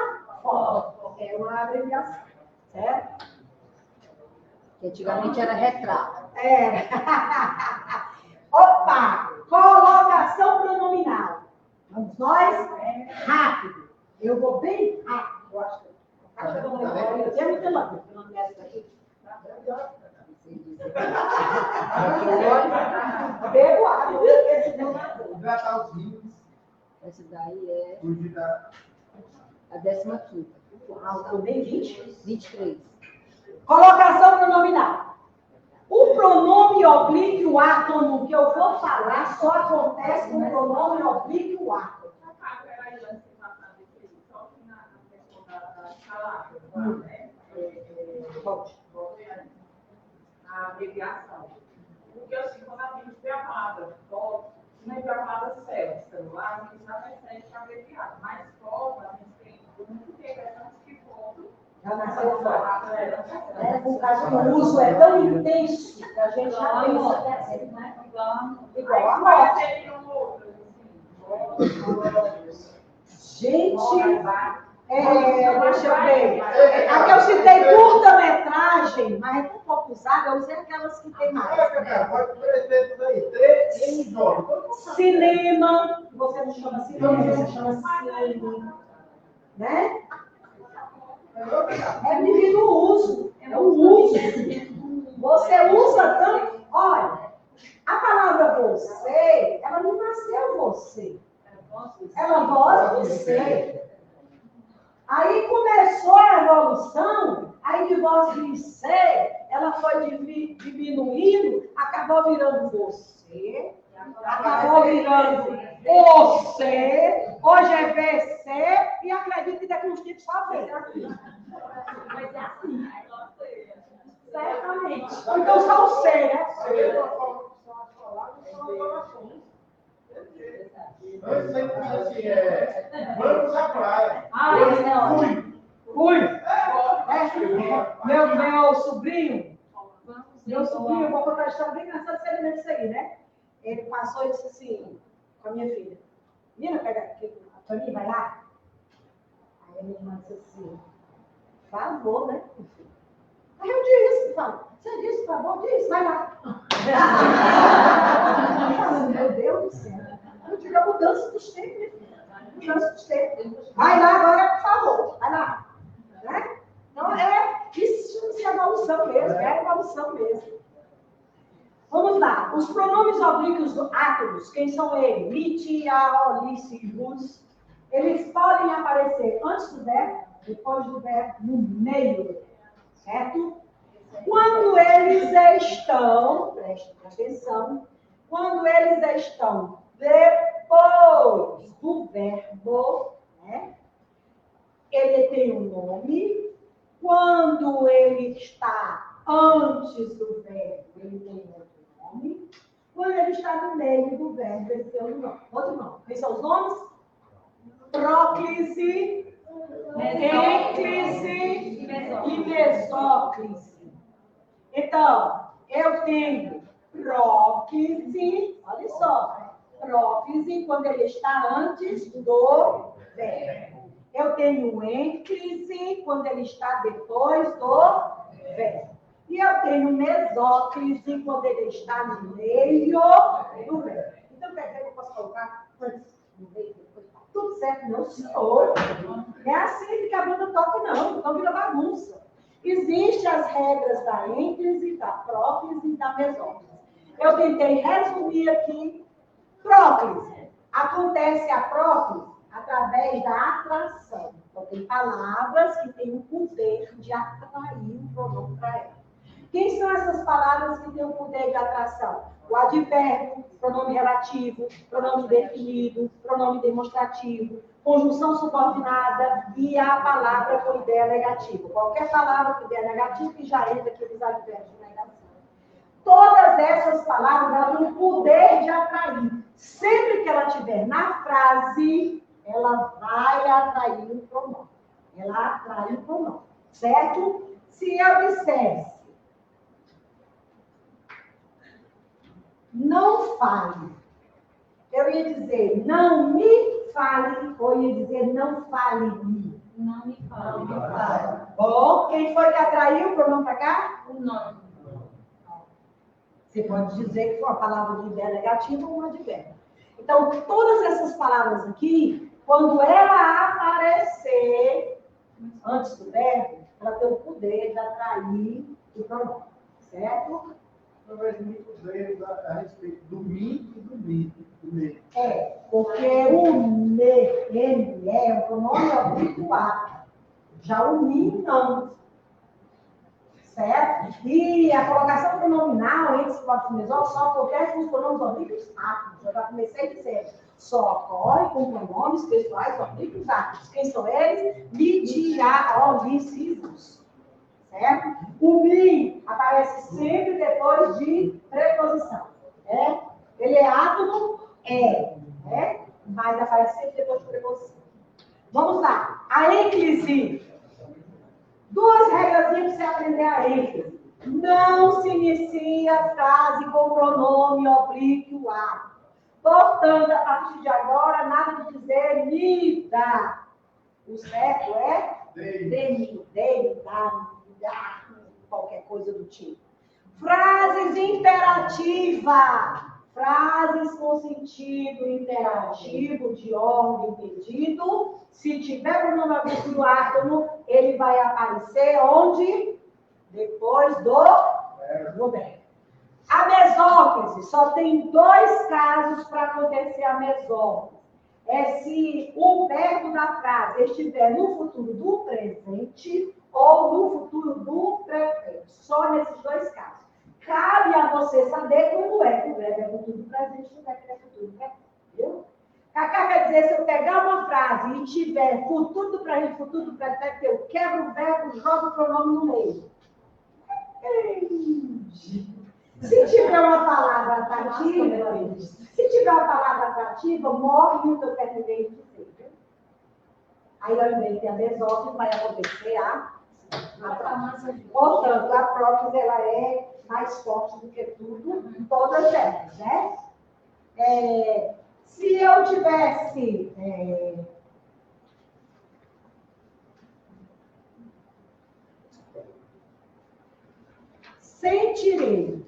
foto. É uma abreviação, certo? Que antigamente era retrato. Opa! Colocação pronominal. Vamos nós? Rápido. Eu vou bem rápido. Eu acho que está chegando agora. Eu tenho que bebo água. Hidratar os rins. Essa daí é Cuidar. a 15ª. Uau, eu bem 20. 23. Colocação pronominal. O pronome oblíquo o átomo que eu vou falar só acontece com o pronome oblíquo o átomo. A abreviação. Porque assim, quando a gente vê a palavra foto, não é a palavra celular, a gente já percebe que é abreviado. Mas foto, a gente tem muito que é antes que foto. Já nasceu fora. Por causa que o uso é tão intenso que a gente já pensa assim, né? Igual a morte. Gente, deixa eu ver. A que eu citei curta-metragem, mas é tão pouco usada, eu usei aquelas que tem mais. Pode por exemplo aí. 3 jogos. Cinema, você não chama cinema, você chama cine. Né? É devido ao uso. É o uso. Você usa tanto. Olha, a palavra você, ela não nasceu você. Ela voz você. Aí começou a evolução, aí de voz de ser, ela foi diminuindo, acabou virando você, acabou virando você, hoje é VC, e acredito que daqui uns tempos só vê. Mas é assim. Certamente. Então só o ser, né? Antes sempre assim, vamos à praia. Fui. Meu sobrinho, eu vou contar a história bem engraçada, você lembra disso aí, né? Ele passou e disse assim, com a minha filha, menina, pega aqui, a Toninha, vai lá. Aí a minha irmã disse assim, por favor, né? Aí eu disse, você disse, por favor, disse, vai lá. Meu Deus do céu. Eu digo a mudança dos tempos, minha filha. Mudança dos tempos. Vai lá agora, por favor. Vai lá. Né? Então, isso é evolução mesmo. É evolução mesmo. Vamos lá. Os pronomes oblíquos átomos, quem são eles? Liti, Alice e Luz. Eles podem aparecer antes do verbo, depois do verbo, no meio do verbo. Certo? Quando eles estão, prestem atenção, quando eles estão depois do verbo, né, ele tem um nome. Quando ele está antes do verbo, ele tem outro nome. Quando ele está no meio do verbo, ele tem outro nome. Quais são os nomes? Próclise, ênclise e mesóclise. Então, eu tenho próclise, olha só, próclise quando ele está antes do verbo. Eu tenho ênclise quando ele está depois do verbo. E eu tenho mesóclise quando ele está no meio do verbo. Então, quer dizer que eu posso colocar antes, no meio, depois, tudo certo? Não, senhor. Não é assim que a banda toca, não. Então, vira bagunça. Existem as regras da ênclise, da próclise e da mesóclise. Eu tentei resumir aqui. Próclise. Acontece a próclise através da atração. Então, tem palavras que têm o poder de atrair o pronome para ela. Quem são essas palavras que têm o poder de atração? O advérbio, pronome relativo, pronome definido, pronome demonstrativo, conjunção subordinada e a palavra com ideia negativa. Qualquer palavra com ideia negativa que já entra aqui nos advérbios de negação. Todas essas palavras elas têm o poder de atrair. Sempre que ela estiver na frase, ela vai atrair o pronome. Ela atrai o pronome. Certo? Se eu dissesse, não fale, eu ia dizer, não me fale, ou ia dizer, não fale-me. Não me fale. Não me fale. Bom, quem foi que atraiu o pronome para cá? O nome. Você pode dizer que foi uma palavra de ideia negativa ou uma advérbio. Então, todas essas palavras aqui, quando ela aparecer antes do verbo, ela tem o poder de atrair o pronome. Certo? Eu vejo muitos erros a respeito do mim e do me. Porque o me, ele é um pronome habituado. Já o mi, não. Certo? E a colocação pronominal entre os próprios mesóclises só acontece nos pronomes oblíquos átomos. Eu já comecei dizendo, só ocorre com pronomes pessoais oblíquos átomos. Quem são eles? Lidiaolicismos. Certo? O mi aparece sempre depois de preposição. Né? Ele é átomo? Né? Mas aparece sempre depois de preposição. Vamos lá. A ênclise. Duas regrazinhas para você aprender a ênclise. Não se inicia a frase com pronome oblíquo a. Portanto, a partir de agora, nada de dizer me dá. O certo é dê-me, dá, qualquer coisa do tipo. Frases imperativas. Frases com sentido imperativo de ordem pedido. Se tiver o nome do átomo, ele vai aparecer onde? Depois do verbo. A mesóclise, só tem dois casos para acontecer a mesóclise. É se o verbo da frase estiver no futuro do presente ou no futuro do perfeito. Só nesses dois casos. Cabe a você saber como é que o verbo é futuro do presente e o verbo é futuro do perfeito. Viu? Cacá quer dizer, se eu pegar uma frase e tiver futuro do presente, futuro do perfeito, eu quebro o verbo, jogo o pronome no meio. Se tiver uma palavra atrativa, morre o que eu terminei de dizer. Aí, ao invés de a mesóclise, vai acontecer a próclise. Portanto, a próclise, ela é mais forte do que tudo, todas elas, né? Se eu tivesse... sentirei.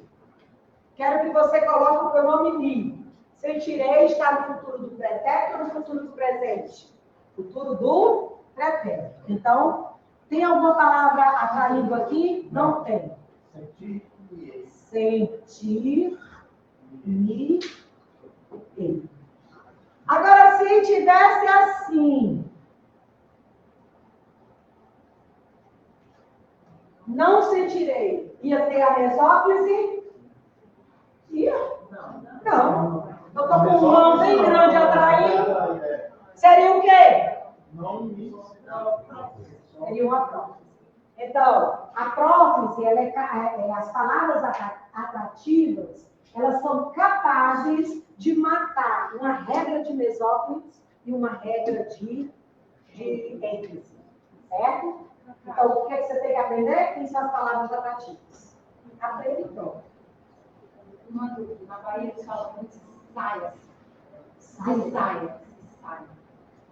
Que Quero que você coloque o pronome me. Sentirei está no futuro do pretérito ou no futuro do presente? Futuro do pretérito. Então, tem alguma palavra atraindo aqui? Não tem. Sentir, me, e. Agora, se tivesse assim, não sentirei, ia ter a mesóclise? Ia? Não. Eu estou com um mão bem grande atraindo. Seria o quê? Não, Seria uma prótese. Então, a prótese, as palavras atrativas, elas são capazes de matar uma regra de mesóclise e uma regra de ênclise. Certo? Então, o que você tem que aprender? Quem são as palavras atrativas? Aprende e pronto. Uma dúvida, na Bahia eles falam muito saias. Saia.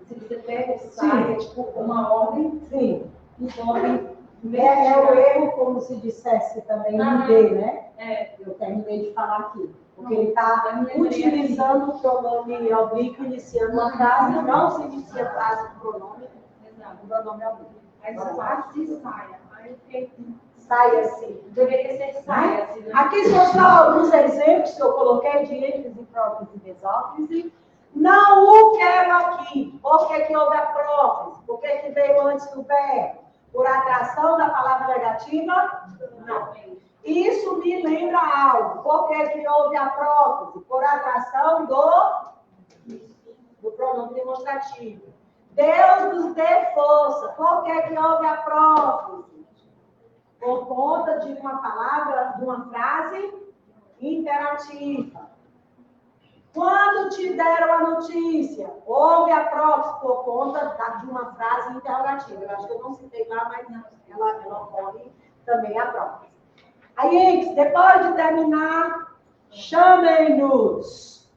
Se você pega saia, tipo, uma ordem, Sim. então ordem É o erro, como se dissesse também, no D, né? É. Eu terminei de falar aqui. Porque ele está utilizando o pronome oblíquo iniciando uma frase, não se inicia a frase com pronome. Exato. O pronome oblíquo. Aí você fala se saia. Aí eu fiquei. Saia sim. Deveria ser saia, assim, né? Aqui são só alguns exemplos que eu coloquei de ênclise, prótese e mesóclise. Não o quero aqui. Por que houve a prótese? Por que veio antes do verbo? Por atração da palavra negativa? Não. Isso me lembra algo. Por que houve a prótese? Por atração do pronome demonstrativo. Deus nos dê força. Por que houve a prótese? Por conta de uma palavra, de uma frase imperativa. Quando te deram a notícia, houve a prótese por conta de uma frase interrogativa. Eu acho que eu não citei lá, mas ela ocorre também a prótese. Aí, depois de terminar, chamem-nos.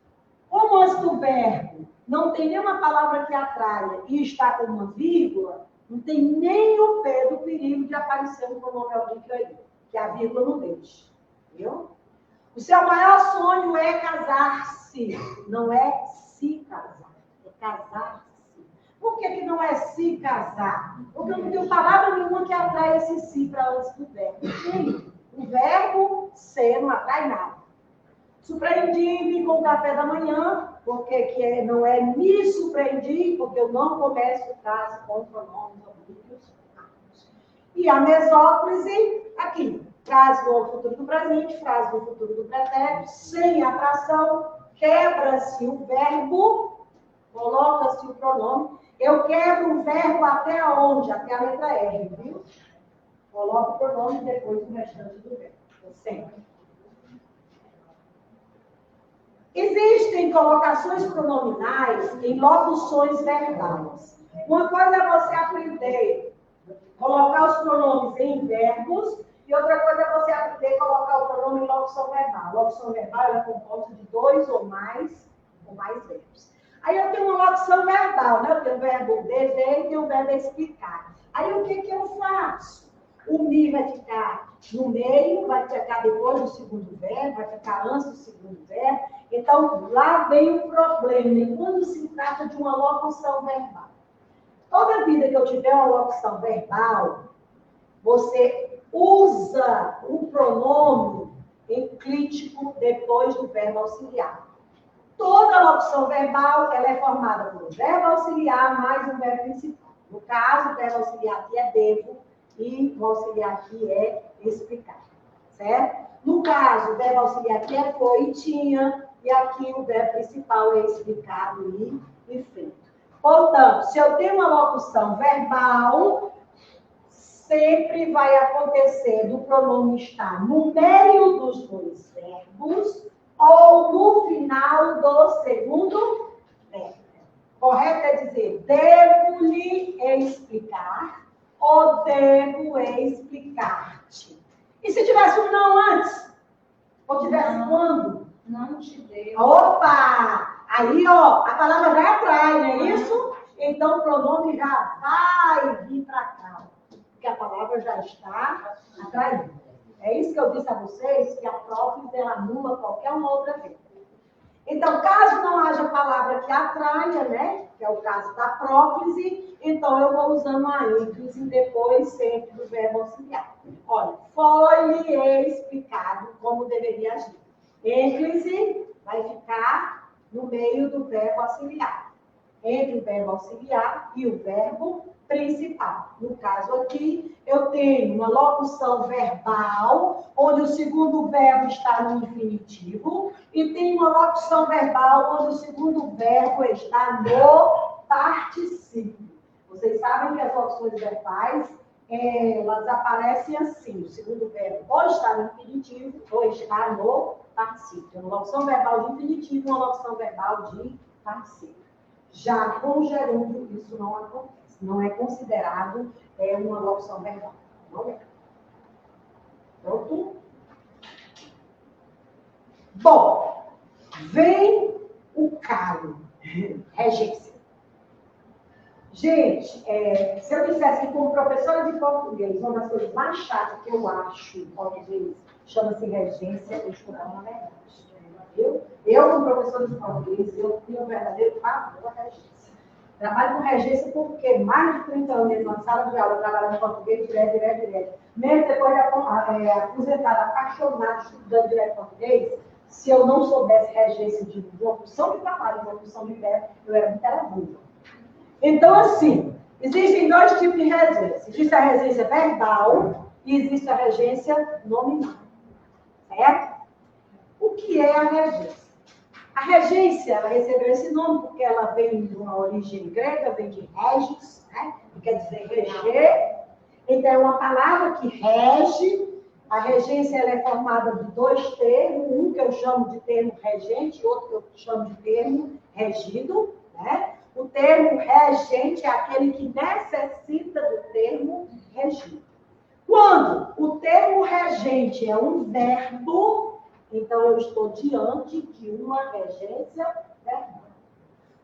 Como antes do verbo não tem nenhuma palavra que atraia e está com uma vírgula, não tem nem o pé do perigo de aparecer um pronome oblíquo aí, que a vírgula não deixa. Viu? O seu maior sonho é casar-se, não é se casar, é casar-se. Por que não é se casar? Porque eu não tenho palavra nenhuma que atrai esse si para antes do verbo. Sim, o verbo ser não atrai nada. Surpreendi-me com o café da manhã, porque não é me surpreendi, porque eu não começo frase com pronomes oblíquos. E a mesóclise, aqui. Frase do futuro do presente, frase do futuro do pretérito, sem atração, quebra-se o verbo, coloca-se o pronome. Eu quebro o verbo até onde? Até a letra R, viu? Coloco o pronome depois do restante do verbo. Sempre. Existem colocações pronominais em locuções verbais. Uma coisa é você aprender a colocar os pronomes em verbos, e outra coisa é você aprender a colocar o pronome em locução verbal. Locução verbal é composta de 2 ou mais verbos. Aí eu tenho uma locução verbal, né? Eu tenho o verbo dever e tenho o verbo explicar. Aí o que eu faço? O me vai ficar no meio, vai ficar depois do segundo verbo, vai ficar antes do segundo verbo. Então, lá vem o problema. Quando se trata de uma locução verbal. Toda vida que eu tiver uma locução verbal, você usa o pronome enclítico depois do verbo auxiliar. Toda locução verbal ela é formada por um verbo auxiliar mais um verbo principal. No caso, o verbo auxiliar aqui é devo e o auxiliar aqui é explicar. Certo? No caso, o verbo auxiliar aqui é foi e tinha, e aqui o verbo principal é explicado e feito. Portanto, se eu tenho uma locução verbal, sempre vai acontecer do pronome estar no meio dos dois verbos ou no final do segundo verbo. Correto é dizer, devo-lhe explicar ou devo explicar-te. E se tivesse um não antes? Ou tivesse quando? Não te deu. Opa! Aí, ó, a palavra já atrai, não é isso? Então, o pronome já vai vir para cá. Porque a palavra já está atraindo. É isso que eu disse a vocês que a próclise ela anula qualquer uma outra vez. Então, caso não haja palavra que atraia, né? Que é o caso da próclise, então eu vou usando a ênclise depois sempre do verbo auxiliar. Olha, foi-lhe explicado como deveria agir. Ênclise vai ficar no meio do verbo auxiliar. Entre o verbo auxiliar e o verbo principal. No caso aqui, eu tenho uma locução verbal, onde o segundo verbo está no infinitivo, e tem uma locução verbal, onde o segundo verbo está no particípio. Vocês sabem que as locuções verbais, elas aparecem assim, o segundo verbo ou está no infinitivo, ou está no particípio. Uma locução verbal de infinitivo, uma locução verbal de particípio. Já com o gerúndio, isso não acontece. Não é considerado uma locução verbal. Não é. Pronto? Bom, vem o calo. Regência. Gente, se eu dissesse que como professora de português, uma das coisas mais chatas que eu acho em português chama-se regência, eu estou falando a verdade. Eu, como professora de português, eu tenho um verdadeiro pavor da regência. Trabalho com regência porque mais de 30 anos na sala de aula, trabalhando em português direto. Mesmo depois de aposentada, apaixonada, estudando direto português, se eu não soubesse regência de uma opção de trabalho, de uma opção de verbo, eu era muito burra. Então, assim, existem dois tipos de regência. Existe a regência verbal e existe a regência nominal. Certo? O que é a regência? A regência, ela recebeu esse nome porque ela vem de uma origem grega, vem de regis, né? Que quer dizer reger. Então, é uma palavra que rege. A regência ela é formada de dois termos, um que eu chamo de termo regente e outro que eu chamo de termo regido, né? O termo regente é aquele que necessita do termo regido. Quando o termo regente é um verbo, então eu estou diante de uma regência verbal.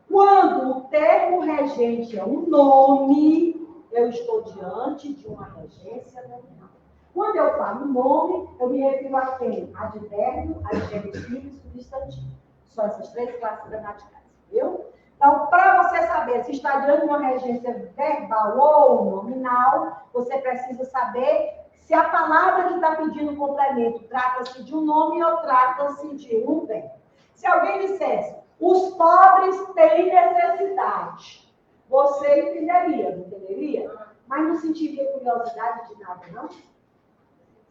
Quando o termo regente é um nome, eu estou diante de uma regência nominal. Quando eu falo nome, eu me refiro a quem? Advérbio, adjetivo e substantivo. São essas três classes gramaticais, viu? Então, para você saber se está diante de uma regência verbal ou nominal, você precisa saber se a palavra que está pedindo complemento trata-se de um nome ou trata-se de um verbo. Se alguém dissesse, os pobres têm necessidade, você entenderia, não entenderia? Mas não sentiria curiosidade de nada, não?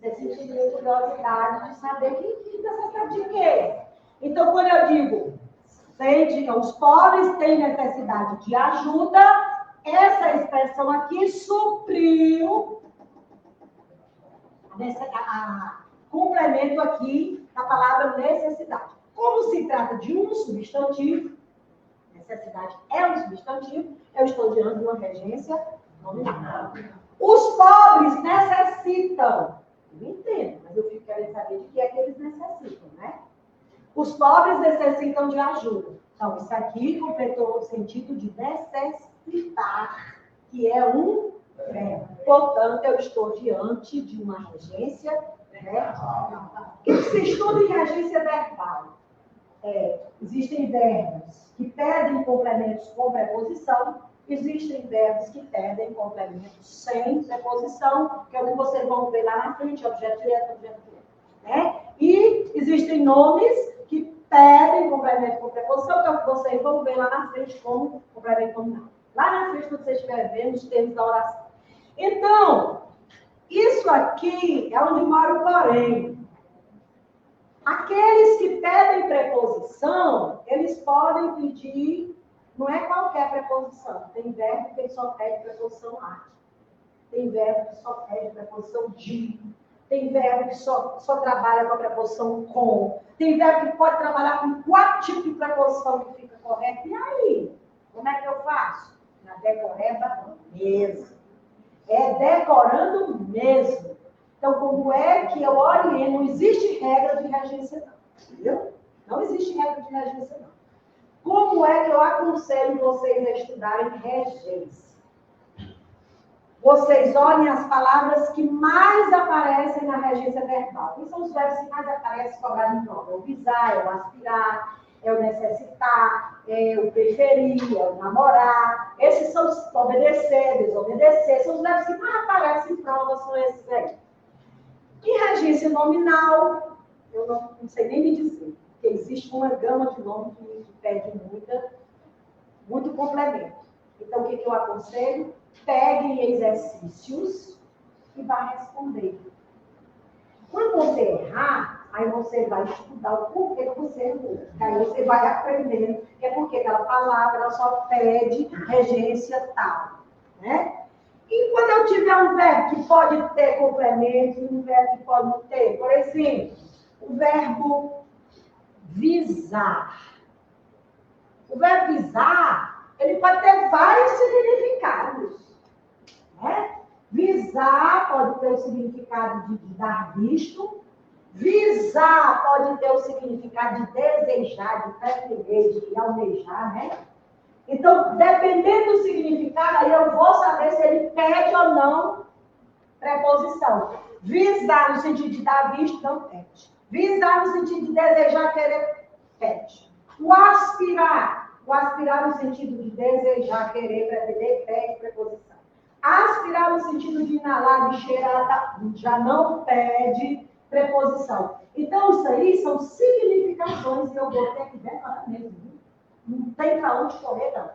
Você sentiria curiosidade de saber que necessidade de quê? Então, quando eu digo, os pobres têm necessidade de ajuda, essa expressão aqui supriu complemento aqui da palavra necessidade. Como se trata de um substantivo, necessidade é um substantivo, eu estou diante de uma regência nominal. Os pobres necessitam. Eu entendo, mas eu fico querendo saber de que é que eles necessitam, né? Os pobres necessitam de ajuda. Então, isso aqui completou o sentido de necessitar, que é um verbo. Portanto, eu estou diante de uma regência verbal. O que se estuda em regência verbal? Existem verbos que pedem complementos com preposição, existem verbos que pedem complementos sem preposição, que é o que vocês vão ver lá na frente, objeto direto, né? E existem nomes que pedem complemento com preposição, que é o que vocês vão ver lá na frente como complemento nominal. Lá na frente, quando vocês estiverem vendo os termos da oração. Então, isso aqui é onde mora o porém. Aqueles que pedem preposição, eles podem pedir, não é qualquer preposição. Tem verbo que só pede preposição a. Tem verbo que só pede preposição de. Tem verbo que só trabalha com a preposição com. Tem verbo que pode trabalhar com 4 tipos de preposição que fica correto. E aí? Como é que eu faço? Na decoreba mesmo. É decorando mesmo. Então, como é que eu oriento? Não existe regra de regência, não. Entendeu? Não existe regra de regência, não. Como é que eu aconselho vocês a estudarem regência? vocês olhem as palavras que mais aparecem na regência verbal. Quais são os verbos que mais aparecem cobrados em prova? É o visar, é o aspirar, é o necessitar, é o preferir, é o namorar. Esses são os obedecer, desobedecer. São os verbos que mais aparecem em prova, são esses aí. Em regência nominal, eu não sei nem me dizer, porque existe uma gama de nomes que pede muito complemento. Então, o que eu aconselho? Pegue exercícios e vá responder. Quando você errar, aí você vai estudar o porquê que você errou. Aí você vai aprendendo que é porque aquela palavra ela só pede regência tal. Né? E quando eu tiver um verbo que pode ter complemento e um verbo que pode não ter, por exemplo, o verbo visar. O verbo visar, ele pode ter vários significados. Né? Visar pode ter o significado de dar visto. Visar pode ter o significado de desejar, de pretender, de almejar, né? Então, dependendo do significado, aí eu vou saber se ele pede ou não preposição. Visar no sentido de dar visto, não pede. Visar no sentido de desejar, querer, pede. O aspirar no sentido de desejar, querer, pretender, pede preposição. Aspirar no sentido de inalar, de cheirar, já não pede preposição. Então, isso aí são significações e eu vou ter que decorar mesmo. Não tem para onde correr, não.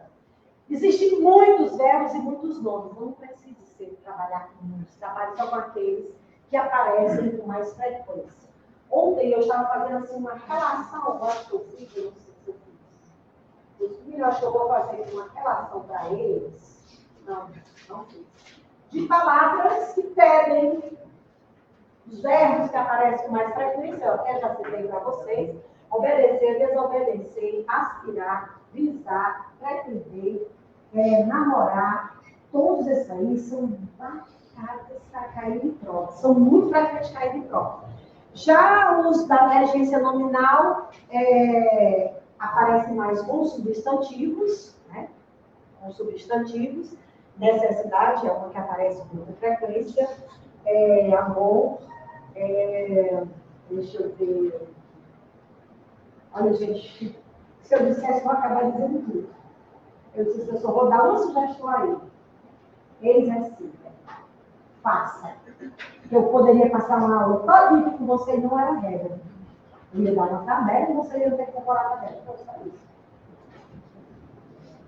Existem muitos verbos e muitos nomes. Não precisa ser trabalhar com muitos. Trabalhe só com aqueles que aparecem com mais frequência. Ontem eu estava fazendo assim, uma relação, eu acho que eu fiz, eu não sei se eu fiz. Os meninos, eu acho que eu vou fazer uma relação para eles. Não fiz. De palavras que pedem os verbos que aparecem com mais frequência, eu até já citei para vocês. Obedecer, desobedecer, aspirar, visar, pretender, namorar. Todos esses aí são batidas para cair em prova. São muito frequentes cair em prova. Já os da regência nominal aparecem mais com substantivos, né? Com substantivos. Necessidade é uma que aparece com muita frequência. Amor. Deixa eu ver. Olha, gente, se eu dissesse, eu vou acabar dizendo tudo. Eu disse, eu só vou dar uma sugestão aí. Exercita. Faça. Eu poderia passar uma aula todinha com você e não era regra. Eu ia dar uma tabela e você ia ter que decorar a tabela. Então, só isso.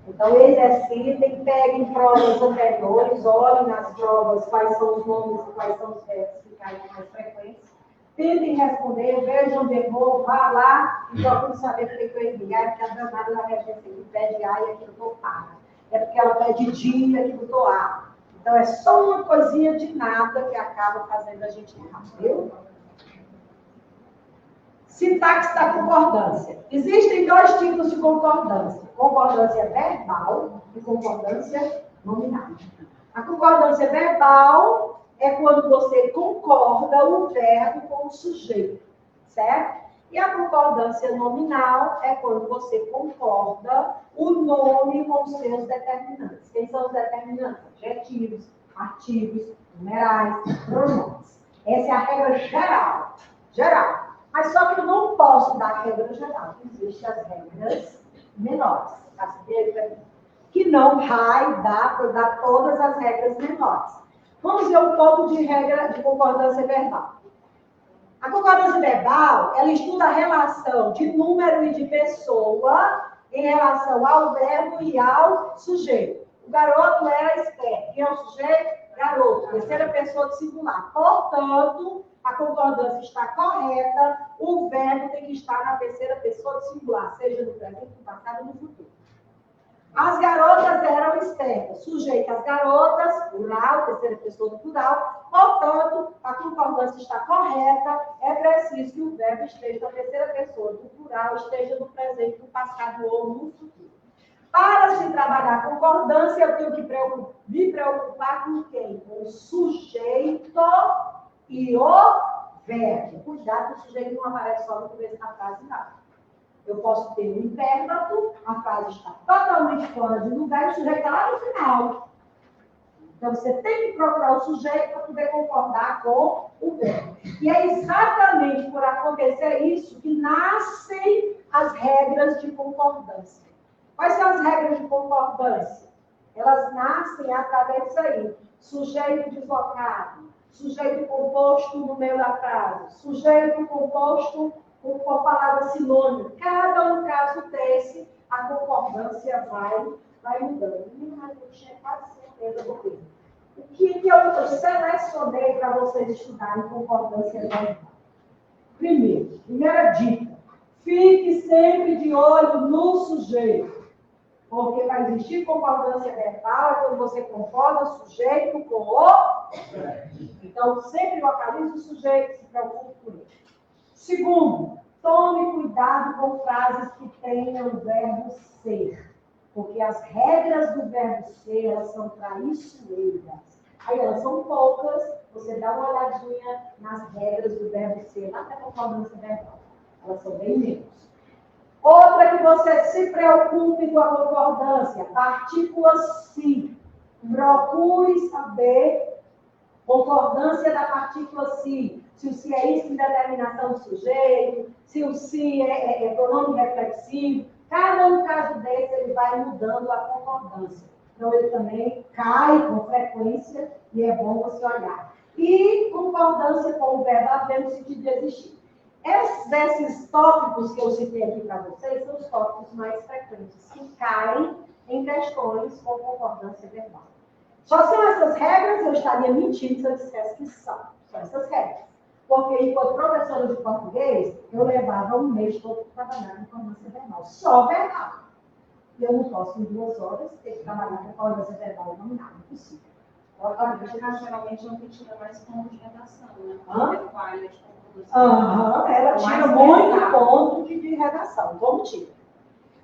Então, exercitem, peguem provas anteriores, olhem nas provas quais são os nomes e quais são os verbos que caem com mais frequência. Tentem responder, vejam onde errou, vá lá e procurem saber por que eu errei. É porque a danada da regência que pede A e aqui botou A. É porque ela pede D e aqui botou A. Então, é só uma coisinha de nada que acaba fazendo a gente errar, viu? Sintaxe da concordância. Existem dois tipos de concordância. Concordância verbal e concordância nominal. A concordância verbal é quando você concorda o verbo com o sujeito, certo? E a concordância nominal é quando você concorda o nome com os seus determinantes. Quem são os determinantes? Adjetivos, artigos, numerais, pronomes. Essa é a regra geral. Geral. Mas só que eu não posso dar a regra geral. Existem as regras menores. As regras que não vai dar para dar todas as regras menores. Vamos ver um pouco de regra de concordância verbal. A concordância verbal, ela estuda a relação de número e de pessoa em relação ao verbo e ao sujeito. O garoto era esperto. Quem é o sujeito? Garoto. Terceira pessoa do singular. Portanto, a concordância está correta, o verbo tem que estar na terceira pessoa do singular, seja no presente, no passado ou no futuro. As garotas eram espertas. Sujeito às garotas, plural, terceira pessoa do plural. Portanto, a concordância está correta. É preciso que o verbo esteja na terceira pessoa do plural, esteja no presente, no passado ou no futuro. Para se trabalhar a concordância, eu tenho que me preocupar com quem? Com o sujeito e o verbo. Cuidado que o sujeito não aparece só no começo da frase, não. Eu posso ter um impérbato, a frase está totalmente fora de lugar e o sujeito está lá no final. Então, você tem que procurar o sujeito para poder concordar com o verbo. E é exatamente por acontecer isso que nascem as regras de concordância. Quais são as regras de concordância? Elas nascem através disso aí. Sujeito deslocado, sujeito composto no meio da frase, sujeito composto com palavra sinônimo. Cada um caso desse, a concordância vai mudando. Mas eu tinha quase certeza do quê? O que eu selecionei para vocês estudarem concordância verbal? Primeira dica. Fique sempre de olho no sujeito. Porque vai existir concordância verbal quando você concorda o sujeito com o verbo. Então, sempre localize o sujeito, se preocupe com ele. Segundo, tome cuidado com frases que tenham o verbo ser. Porque as regras do verbo ser, elas são traiçoeiras. Aí elas são poucas, você dá uma olhadinha nas regras do verbo ser, até a concordância verbal. Elas são bem menos. Outra que você se preocupe com a concordância, partícula se. Procure saber concordância da partícula se. Se o se é isso, indeterminação do sujeito, se o se é pronome reflexivo. Cada caso desse, ele vai mudando a concordância. Então, ele também cai com frequência e é bom você olhar. E concordância com o verbo haver no sentido de existir. Esses tópicos que eu citei aqui para vocês são os tópicos mais frequentes, que caem em questões com concordância verbal. Só são essas regras, eu estaria mentindo se eu dissesse que são. São essas regras. Porque, enquanto professora de português, eu levava um mês todo para trabalhar com concordância verbal. Só verbal. E eu não posso, em 2 horas, ter que trabalhar com concordância verbal e nominal. Não é possível. Geralmente não tira mais ponto de redação, né? Hã? De concordância. Ela tira muito ponto de redação. Vamos tirar.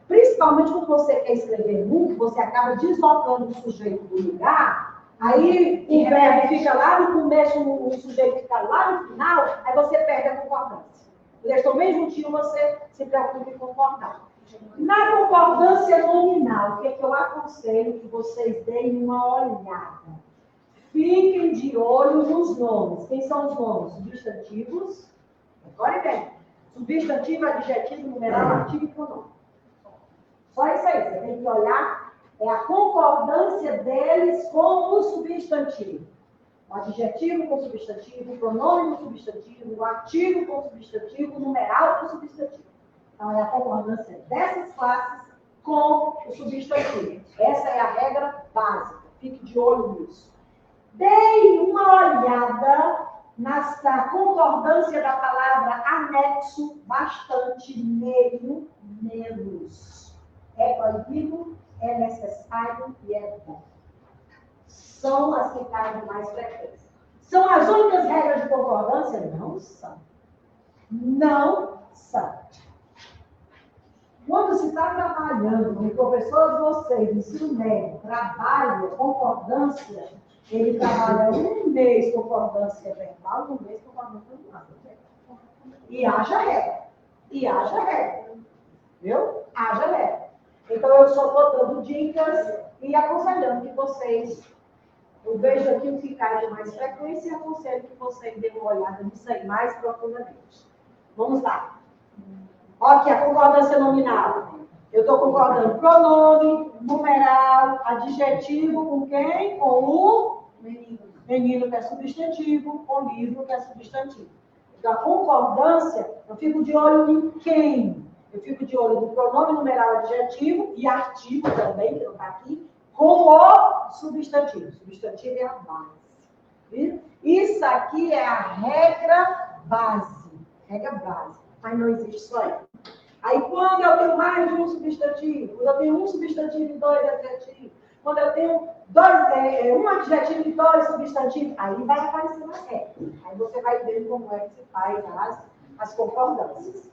Principalmente quando você quer escrever muito, você acaba deslocando o sujeito do lugar, aí o verbo fica lá no começo, o sujeito fica lá no final, aí você perde a concordância. Eles estão bem juntinhos, você se preocupa em concordar. Na concordância nominal, o que eu aconselho que vocês deem uma olhada? Fiquem de olho nos nomes. Quem são os nomes? Substantivos. Agora bem. Substantivo, adjetivo, numeral, artigo e pronome. Só isso aí. Você tem que olhar a concordância deles com o substantivo. O adjetivo com o substantivo, o pronome com o substantivo, o artigo com o substantivo, o numeral com o substantivo. Então, é a concordância dessas classes com o substantivo. Essa é a regra básica. Fique de olho nisso. Deem uma olhada na concordância da palavra anexo, bastante, meio, menos. É proibido, é necessário e é bom. São as que caem com mais frequência. São as únicas regras de concordância? Não são. Não são. Quando se está trabalhando, o professor de vocês, ensino médio, trabalha concordância, ele trabalha 1 mês concordância verbal, 1 mês concordância verbal. E haja regra. E haja regra. Viu? Haja regra. Então, eu só estou dando dicas e aconselhando que vocês, eu vejo aqui o que cai de mais frequência e aconselho que vocês deem uma olhada nisso aí mais profundamente. Vamos lá. Olha aqui a concordância nominal. Eu estou concordando pronome, numeral, adjetivo com quem? Com o menino, que é substantivo, com livro, que é substantivo. Então, a concordância, eu fico de olho em quem? Eu fico de olho no pronome, numeral, adjetivo e artigo também, que não está aqui, com o substantivo. Substantivo é a base. Viu? Isso aqui é a regra base. Regra base. Mas não existe só ela. Aí, quando eu tenho mais de um substantivo, quando eu tenho um substantivo e 2 adjetivos, quando eu tenho um adjetivo e 2 substantivos, aí vai aparecer na regra. Aí você vai ver como é que se faz as concordâncias.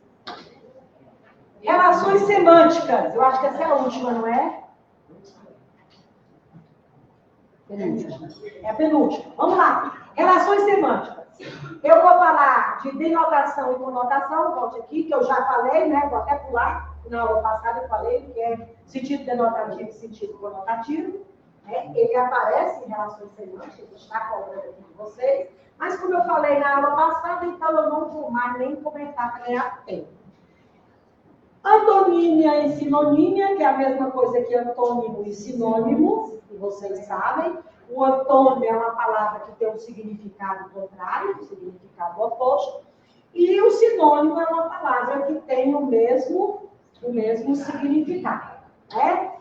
Relações semânticas. Eu acho que essa é a última, não é? Penúltima. É a penúltima. Vamos lá. Relações semânticas. Eu vou falar de denotação e conotação, volte aqui, que eu já falei, né? Vou até pular. Na aula passada eu falei que é sentido denotativo e sentido conotativo. né? Ele aparece em relações semânticas, está cobrando aqui de vocês, mas como eu falei na aula passada, então eu não vou mais nem comentar para ganhar tempo. Antonímia e sinonímia, que é a mesma coisa que antônimo e sinônimo, que vocês sabem. O antônimo é uma palavra que tem um significado contrário, um significado oposto. E o sinônimo é uma palavra que tem o mesmo significado. Né?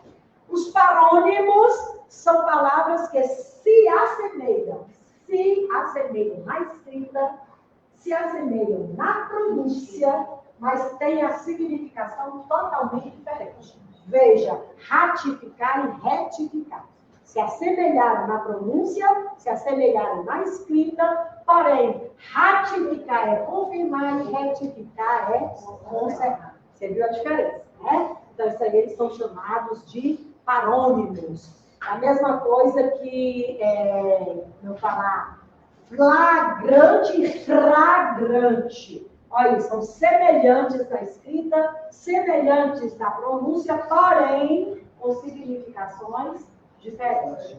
Os parônimos são palavras que se assemelham na escrita, se assemelham na pronúncia, mas têm a significação totalmente diferente. Veja, ratificar e retificar. Se assemelharam na pronúncia, se assemelharam na escrita, porém, ratificar é confirmar e retificar é consertar. Você viu a diferença, né? Então, isso aí eles são chamados de parônimos. A mesma coisa que, eu falar, flagrante e fragrante. Olha, são semelhantes na escrita, semelhantes na pronúncia, porém, com significações diferentes.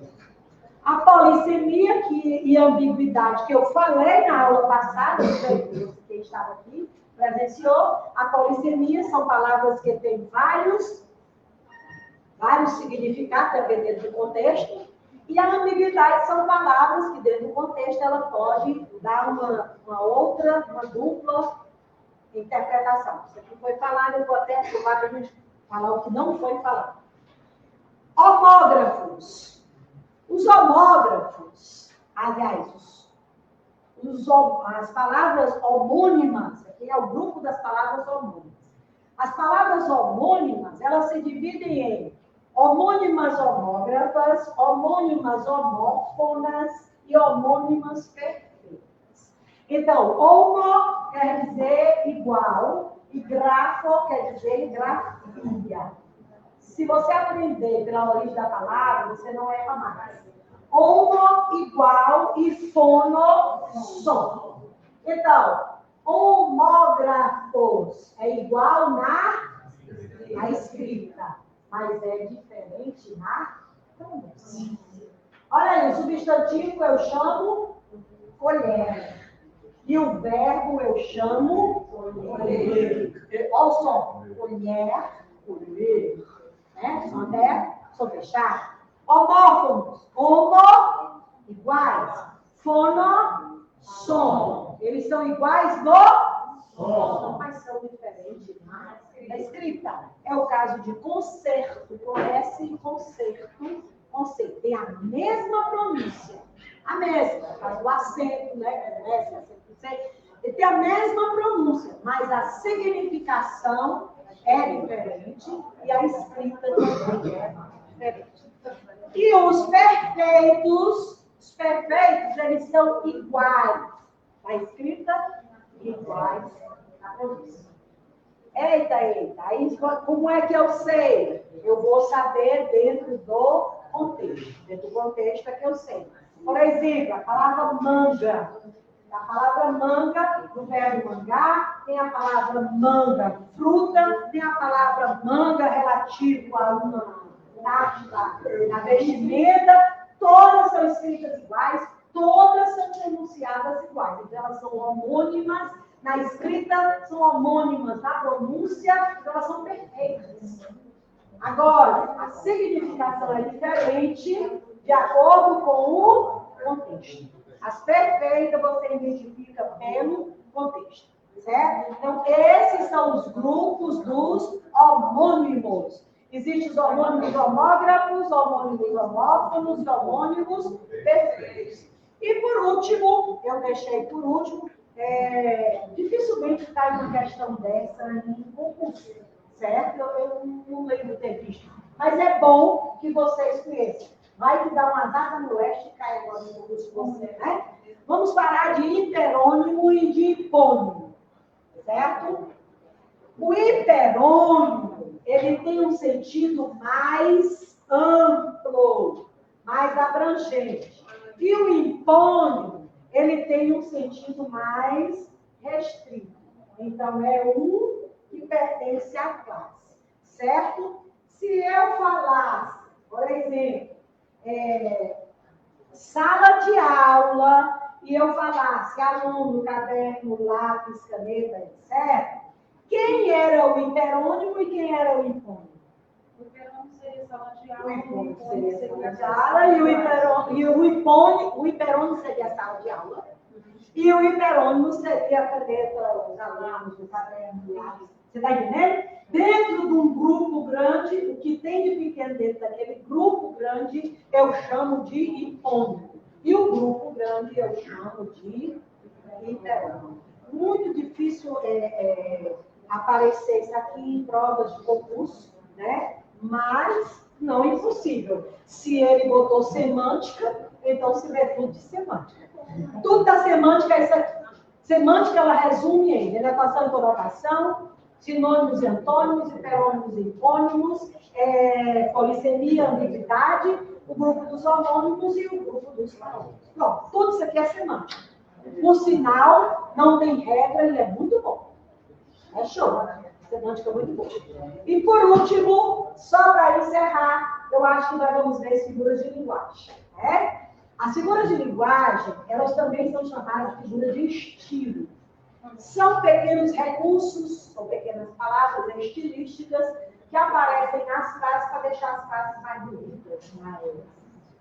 A polissemia e ambiguidade que eu falei na aula passada, quem estava aqui presenciou, a polissemia são palavras que têm vários significados, dependendo do contexto, e a ambiguidade são palavras que, dentro do contexto, ela pode dar uma dupla interpretação. Isso aqui foi falado, eu vou até provavelmente falar o que não foi falado. Homógrafos. Os homógrafos, aliás, as palavras homônimas, aqui é o grupo das palavras homônimas. As palavras homônimas, elas se dividem em homônimas homógrafas, homônimas homófonas e homônimas perfeitas. Então, homo quer dizer igual e grafo quer dizer grafia. Se você aprender pela origem da palavra, você não erra mais. Homo igual e fono som. Então, homógrafos é igual na escrita, mas é diferente na pronúncia. Olha aí, o substantivo eu chamo colher. E o verbo eu chamo colher. Olha o som. Colher, colher. Né? Som fechado. Homófonos. Homo, iguais. Fono, som. Eles são iguais no som, mas são diferentes na escrita. É o caso de concerto, com S e concerto. Concerto. Tem a mesma pronúncia. A mesma. O caso do acento, né? S, acento, C. Ele tem a mesma pronúncia, mas a significação é diferente e a escrita também é diferente. E os perfeitos, eles são iguais na escrita e iguais na pronúncia. Eita. Aí, como é que eu sei? Eu vou saber dentro do contexto. Dentro do contexto é que eu sei. Por exemplo, a palavra manga. A palavra manga, no verbo mangar, tem a palavra manga fruta, tem a palavra manga relativo a uma na vestimenta, todas são escritas iguais, todas são pronunciadas iguais. Então, elas são homônimas na escrita, são homônimas na pronúncia, então elas são perfeitas. Agora, a significação é diferente de acordo com o contexto. As perfeitas você identifica pelo contexto, certo? Então, esses são os grupos dos homônimos. Existem os homônimos homógrafos, homônimos homófonos e homônimos perfeitos. E por último, eu deixei por último, dificilmente cai uma questão dessa em concurso, certo? Eu não lembro ter visto. Mas é bom que vocês conheçam. Vai te dar uma data no leste e cai agora no concurso de você, né? Vamos falar de hiperônimo e de hipônimo, certo? O hiperônimo, ele tem um sentido mais amplo, mais abrangente. E o hipônimo, ele tem um sentido mais restrito. Então, é um que pertence à classe, certo? Se eu falasse, por exemplo, sala de aula e eu falasse aluno, caderno, lápis, caneta, etc., quem era o hiperônimo e quem era o hipônimo? O hiperônimo seria sala de aula. O hipônimo seria sala de aula e o hiperônimo seria a sala de aula. E o hiperônimo seria a caneta, os alunos, o caderno, o lápis. Você está entendendo? Dentro de um grupo grande, o que tem de pequeno dentro daquele grupo grande, eu chamo de hipônimo. E o grupo grande eu chamo de hiperônimo. Muito difícil aparecer isso aqui em provas de concurso, né? Mas não impossível. Se ele botou semântica, então se vê tudo de semântica. Tudo da semântica é isso aqui. Semântica, ela resume em denotação e conotação, sinônimos e antônimos, hiperônimos e hipônimos, polissemia, ambiguidade, o grupo dos homônimos e o grupo dos parônimos. Bom, tudo isso aqui é semântica. Por sinal, não tem regra, ele é muito bom. É show. Semântica é muito boa. E por último, só para encerrar, eu acho que nós vamos ver as figuras de linguagem. Né? As figuras de linguagem, elas também são chamadas de figuras de estilo. São pequenos recursos, são pequenas palavras estilísticas que aparecem nas frases para deixar as frases mais bonitas, mais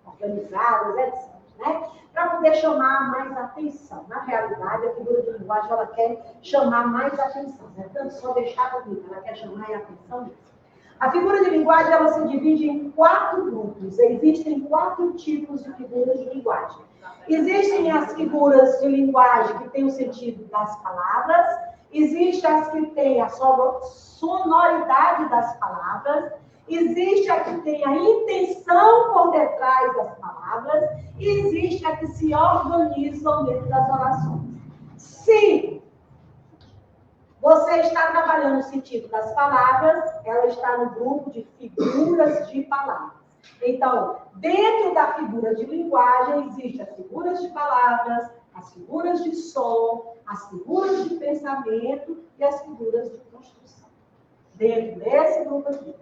organizadas, etc. Né? Para poder chamar mais atenção. Na realidade, a figura de linguagem ela quer chamar mais atenção. Não é tanto só deixar bonita, ela quer chamar a atenção mesmo. A figura de linguagem ela se divide em 4 grupos. Existem 4 tipos de figuras de linguagem. Existem as figuras de linguagem que têm o sentido das palavras, existem as que têm a sonoridade das palavras, existe a que tem a intenção por detrás das palavras, e existe a que se organizam dentro das orações. Se você está trabalhando o sentido das palavras, ela está no grupo de figuras de palavras. Então, dentro da figura de linguagem, existem as figuras de palavras, as figuras de som, as figuras de pensamento e as figuras de construção. Dentro desse grupo aqui,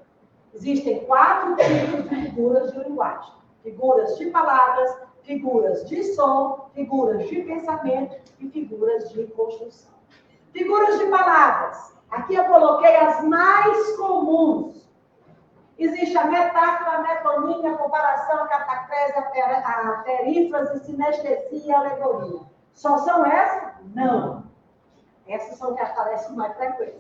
existem 4 tipos de figuras de linguagem. Figuras de palavras, figuras de som, figuras de pensamento e figuras de construção. Figuras de palavras. Aqui eu coloquei as mais comuns. Existe a metáfora, a metonímia, a comparação, a catacrese, a perífrase, sinestesia e alegoria. Só são essas? Não. Essas são que aparecem com mais frequência.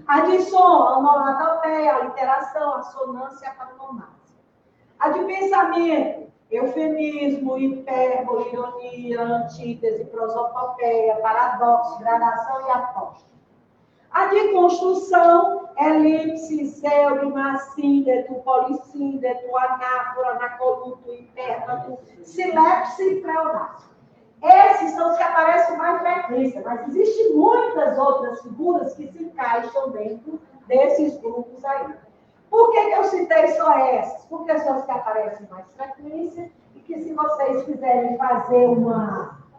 A de som, a onomatopeia, a literação, a sonância e a patomásia. A de pensamento, eufemismo, hipérbole, ironia, antítese, prosopopeia, paradoxo, gradação e apóstolo. A de construção, elipse, zeugma, síndeto, polissíndeto, anáfora, anacoluto, hipérbato, silepse e pleonasmo. Esses são os que aparecem com mais frequência, mas existem muitas outras figuras que se encaixam dentro desses grupos aí. Por que eu citei só essas? Porque são as que aparecem com mais frequência e que, se vocês quiserem fazer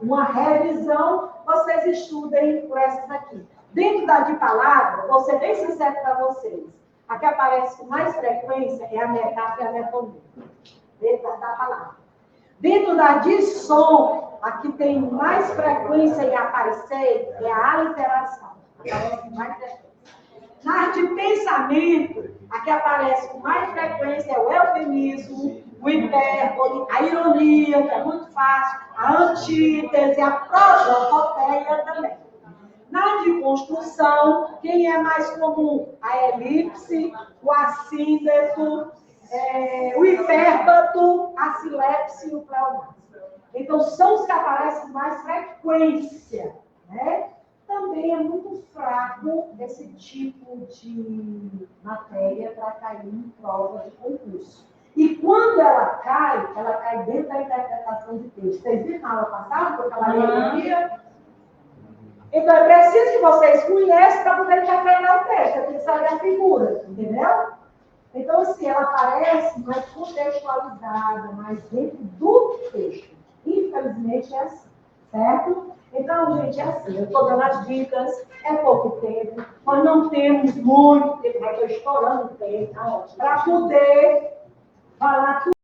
uma revisão, vocês estudem por essas aqui. Dentro da de palavra, vou ser bem sincero para vocês, a que aparece com mais frequência é a metáfora e a metonímia. Dentro da palavra. Dentro da de som, a que tem mais frequência em aparecer é a aliteração. Aparece com mais frequência. Na de pensamento, a que aparece com mais frequência é o eufemismo, o hipérbole, a ironia, que é muito fácil, a antítese, a prosopopeia também. Na de construção, quem é mais comum? A elipse, o assíndeto, o hipérbato, a silepse e o pleonasmo. Então, são os que aparecem com mais frequência, né? Também é muito fraco esse tipo de matéria para cair em prova de concurso. E quando ela cai dentro da interpretação de texto. Vocês viram na aula passada, que eu trabalhei no dia? Então, é preciso que vocês conheçam para poder interpretar o texto. Tem que saber a figura, entendeu? Então, assim, ela aparece mais contextualizada, mais dentro do texto. Infelizmente, é assim, certo? Então, gente, é assim, eu estou dando as dicas, é pouco tempo, nós não temos muito tempo, mas estou estourando o tempo para poder falar tudo.